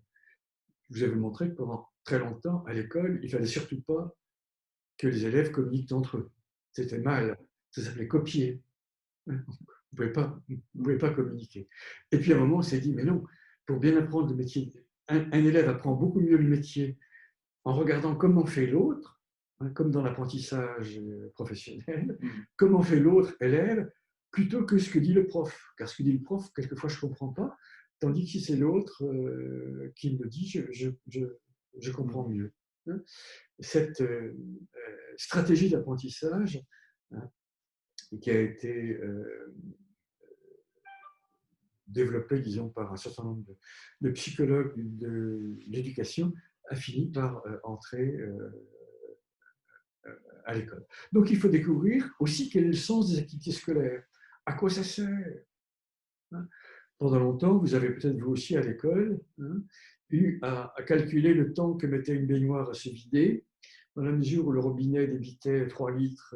Je vous avais montré que pendant très longtemps, à l'école, il ne fallait surtout pas que les élèves communiquent entre eux. C'était mal, ça s'appelait copier. Vous ne pouvez pas communiquer. Et puis à un moment, on s'est dit, mais non, pour bien apprendre le métier, un élève apprend beaucoup mieux le métier en regardant comment fait l'autre, hein, comme dans l'apprentissage professionnel, comment fait l'autre élève, plutôt que ce que dit le prof. Car ce que dit le prof, quelquefois, je ne comprends pas, tandis que si c'est l'autre qui me dit, je comprends mieux. Hein. Cette stratégie d'apprentissage, hein, qui a été développée, disons, par un certain nombre de psychologues de l'éducation, a fini par entrer à l'école. Donc, il faut découvrir aussi quel est le sens des activités scolaires. À quoi ça sert, hein. Pendant longtemps, vous avez peut-être vous aussi à l'école, hein, eu à calculer le temps que mettait une baignoire à se vider, dans la mesure où le robinet débitait 3 litres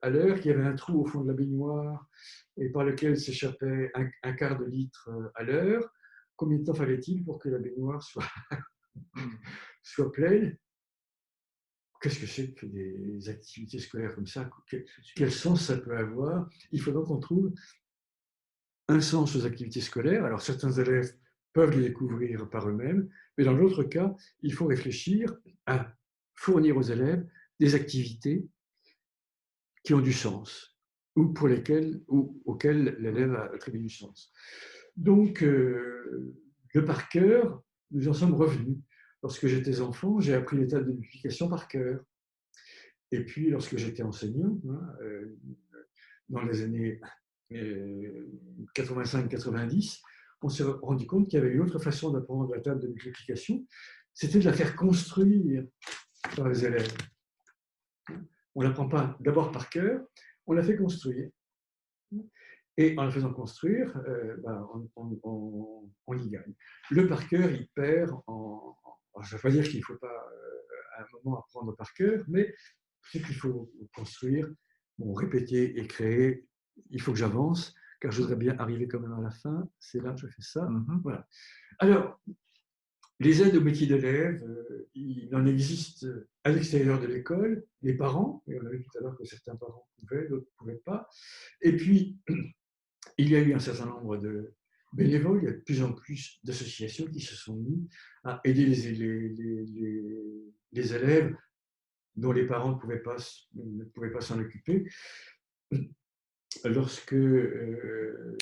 à l'heure, qu'il y avait un trou au fond de la baignoire et par lequel s'échappait un quart de litre à l'heure. Combien de temps fallait-il pour que la baignoire soit pleine? Qu'est-ce que c'est que des activités scolaires comme ça? Quel sens ça peut avoir? Il faut donc qu'on trouve un sens aux activités scolaires. Alors, certains élèves peuvent les découvrir par eux-mêmes, mais dans d'autres cas, il faut réfléchir à fournir aux élèves des activités qui ont du sens ou auxquelles l'élève a attribué du sens. Donc, le par cœur, nous en sommes revenus. Lorsque j'étais enfant, j'ai appris les tables de multiplication par cœur. Et puis, lorsque j'étais enseignant, hein, dans les années 85-90, on s'est rendu compte qu'il y avait une autre façon d'apprendre la table de multiplication, c'était de la faire construire par les élèves. On ne l'apprend pas d'abord par cœur, on la fait construire. Et en la faisant construire, on y gagne. Le par cœur, il perd en... Alors, je ne veux pas dire qu'il ne faut pas à un moment apprendre par cœur, mais c'est qu'il faut construire, répéter et créer. Il faut que j'avance, car je voudrais bien arriver quand même à la fin. C'est là que je fais ça. Voilà. Alors, Les aides au métier d'élève, il en existe à l'extérieur de l'école, les parents, et on a vu tout à l'heure que certains parents pouvaient, d'autres ne pouvaient pas. Et puis, il y a eu un certain nombre de bénévoles, il y a de plus en plus d'associations qui se sont mis à aider les élèves dont les parents ne pouvaient pas s'en occuper. Lorsque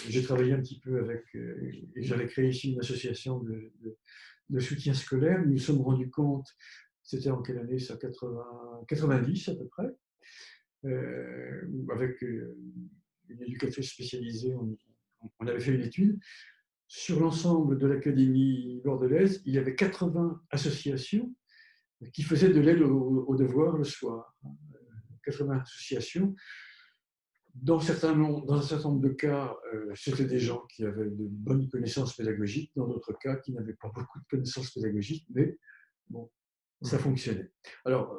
j'ai travaillé un petit peu avec, et j'avais créé ici une association de soutien scolaire, nous nous sommes rendus compte, c'était en quelle année ça, 90 à peu près, avec une éducatrice spécialisée, on avait fait une étude. Sur l'ensemble de l'Académie bordelaise, il y avait 80 associations qui faisaient de l'aide aux devoirs le soir. 80 associations. Dans un certain nombre de cas, c'était des gens qui avaient de bonnes connaissances pédagogiques, dans d'autres cas, qui n'avaient pas beaucoup de connaissances pédagogiques, mais bon, ça fonctionnait. Alors,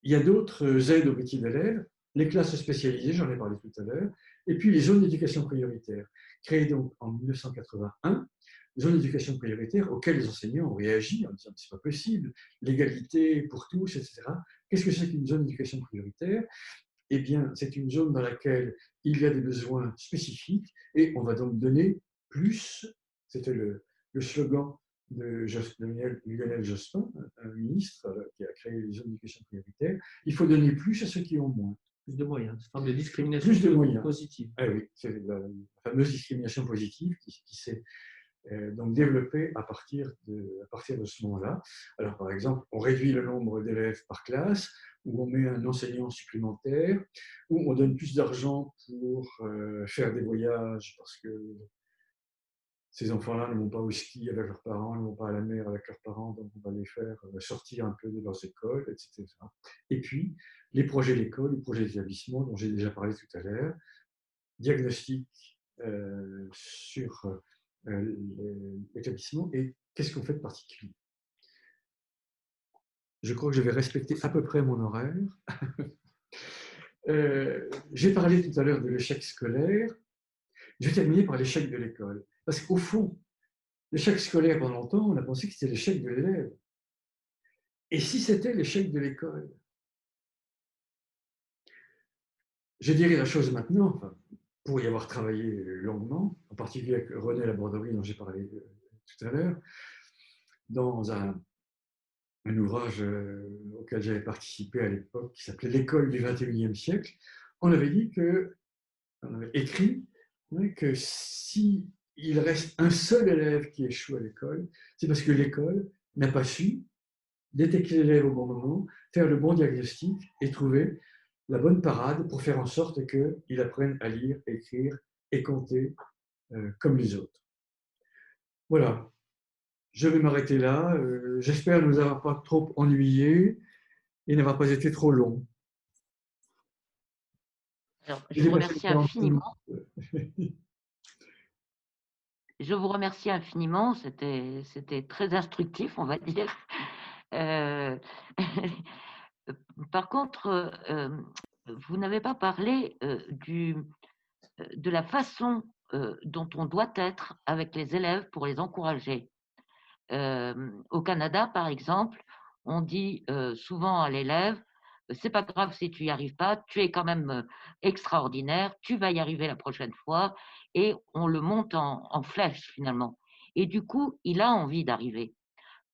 il y a d'autres aides au métier d'élève, les classes spécialisées, j'en ai parlé tout à l'heure, et puis les zones d'éducation prioritaire, créées donc en 1981, zones d'éducation prioritaire auxquelles les enseignants ont réagi en disant c'est pas possible, l'égalité pour tous, etc. Qu'est-ce que c'est qu'une zone d'éducation prioritaire? Eh bien, c'est une zone dans laquelle il y a des besoins spécifiques et on va donc donner plus. C'était le slogan de Lionel Jospin, un ministre qui a créé les zones d'éducation prioritaire. Il faut donner plus à ceux qui ont moins. Plus de moyens, c'est une forme de discrimination plus de moyens. Positive. Ah oui, c'est la fameuse discrimination positive qui s'est donc développée à partir de ce moment-là. Alors, par exemple, on réduit le nombre d'élèves par classe, où on met un enseignant supplémentaire, où on donne plus d'argent pour faire des voyages, parce que ces enfants-là ne vont pas au ski avec leurs parents, ne vont pas à la mer avec leurs parents, donc on va les faire sortir un peu de leurs écoles, etc. Et puis, les projets d'école, les projets d'établissement, dont j'ai déjà parlé tout à l'heure, diagnostic sur l'établissement et qu'est-ce qu'on fait de particulier. Je crois que je vais respecter à peu près mon horaire. J'ai parlé tout à l'heure de l'échec scolaire. Je vais terminer par l'échec de l'école. Parce qu'au fond, l'échec scolaire, pendant longtemps, on a pensé que c'était l'échec de l'élève. Et si c'était l'échec de l'école? Je dirais la chose maintenant, enfin, pour y avoir travaillé longuement, en particulier avec René Laborderie, dont j'ai parlé tout à l'heure, dans un ouvrage auquel j'avais participé à l'époque, qui s'appelait L'école du XXIe siècle, on avait écrit que si il reste un seul élève qui échoue à l'école, c'est parce que l'école n'a pas su détecter l'élève au bon moment, faire le bon diagnostic et trouver la bonne parade pour faire en sorte qu'il apprenne à lire, écrire et compter comme les autres. Voilà. Je vais m'arrêter là. J'espère ne vous avoir pas trop ennuyé et n'avoir pas été trop long. Alors, je vous remercie infiniment. Je vous remercie infiniment. C'était très instructif, on va dire. Par contre, vous n'avez pas parlé de la façon dont on doit être avec les élèves pour les encourager. Au Canada, par exemple, on dit souvent à l'élève, c'est pas grave si tu n'y arrives pas, tu es quand même extraordinaire, tu vas y arriver la prochaine fois, et on le monte en flèche finalement. Et du coup, il a envie d'arriver.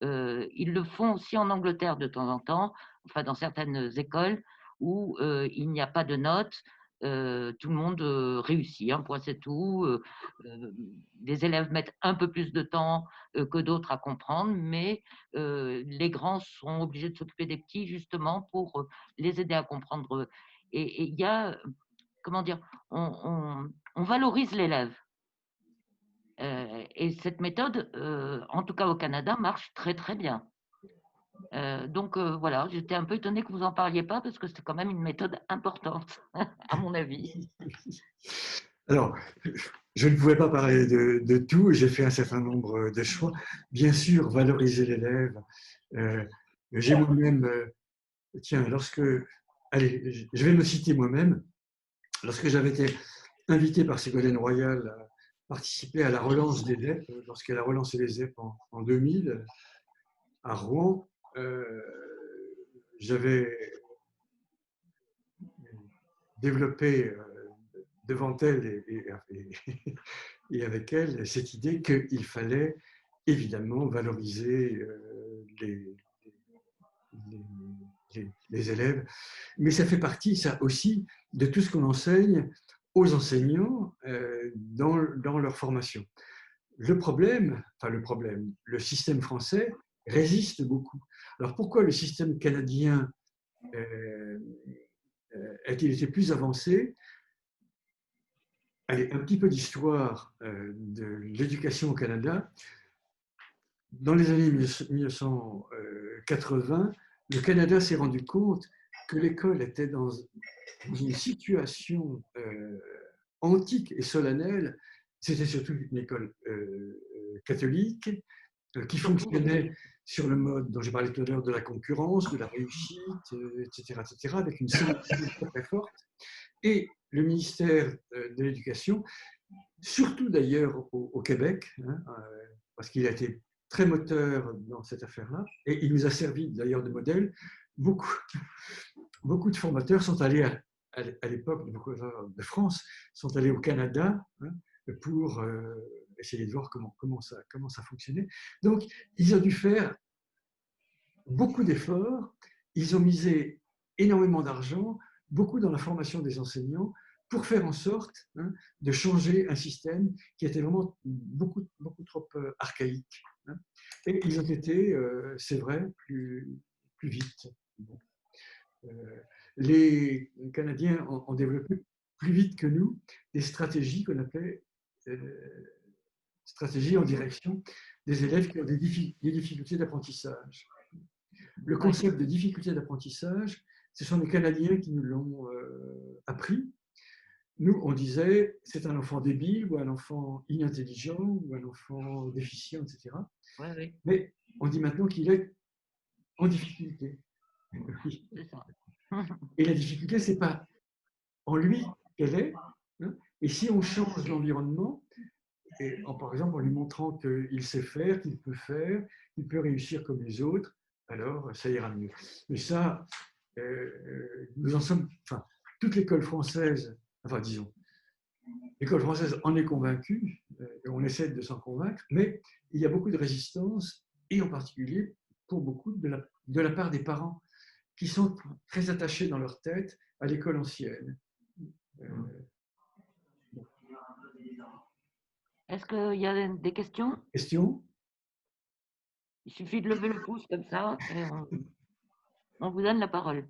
Ils le font aussi en Angleterre de temps en temps, enfin dans certaines écoles où il n'y a pas de notes, tout le monde réussit, un point c'est tout. Les élèves mettent un peu plus de temps que d'autres à comprendre, mais les grands sont obligés de s'occuper des petits justement pour les aider à comprendre. Et il y a, comment dire, on valorise l'élève. Et cette méthode, en tout cas au Canada, marche très très bien. Donc voilà, j'étais un peu étonnée que vous n'en parliez pas parce que c'est quand même une méthode importante, à mon avis. Alors, je ne pouvais pas parler de tout, j'ai fait un certain nombre de choix. Bien sûr, valoriser l'élève. J'ai moi-même, tiens, allez, je vais me citer moi-même, lorsque j'avais été invité par Ségolène Royal participé à la relance des ZEP, lorsqu'elle a relancé les ZEP en 2000 à Rouen. J'avais développé devant elle et avec elle cette idée qu'il fallait évidemment valoriser les élèves. Mais ça fait partie, ça aussi, de tout ce qu'on enseigne aux enseignants dans leur formation. Le système français résiste beaucoup. Alors pourquoi le système canadien a-t-il été plus avancé? Allez, un petit peu d'histoire de l'éducation au Canada. Dans les années 1980, le Canada s'est rendu compte que l'école était dans une situation antique et solennelle. C'était surtout une école catholique qui fonctionnait sur le mode dont j'ai parlé tout à l'heure de la concurrence, de la réussite, etc., avec une simplicité très forte. Et le ministère de l'Éducation, surtout d'ailleurs au Québec, parce qu'il a été très moteur dans cette affaire-là, et il nous a servi d'ailleurs de modèle. Beaucoup de formateurs sont allés à l'époque de France, sont allés au Canada pour essayer de voir comment ça fonctionnait. Donc, ils ont dû faire beaucoup d'efforts, ils ont misé énormément d'argent, beaucoup dans la formation des enseignants, pour faire en sorte de changer un système qui était vraiment beaucoup trop archaïque. Et ils ont été, c'est vrai, plus vite. Les Canadiens ont développé plus vite que nous des stratégies qu'on appelait stratégies en direction des élèves qui ont des difficultés d'apprentissage. Le concept de difficulté d'apprentissage, ce sont les Canadiens qui nous l'ont appris. Nous, on disait, c'est un enfant débile ou un enfant inintelligent ou un enfant déficient, etc. Ouais, oui. Mais on dit maintenant qu'il est en difficulté. C'est ça. Et la difficulté, ce n'est pas en lui qu'elle est. Et si on change l'environnement, par exemple en lui montrant qu'il sait faire, qu'il peut réussir comme les autres, alors ça ira mieux. Mais ça, nous en sommes, enfin, toute l'école française, enfin disons, l'école française en est convaincue, et on essaie de s'en convaincre, mais il y a beaucoup de résistance, et en particulier pour beaucoup de la part des parents, qui sont très attachés dans leur tête à l'école ancienne. Est-ce qu'il y a des questions? Question? Il suffit de lever le pouce comme ça et on vous donne la parole.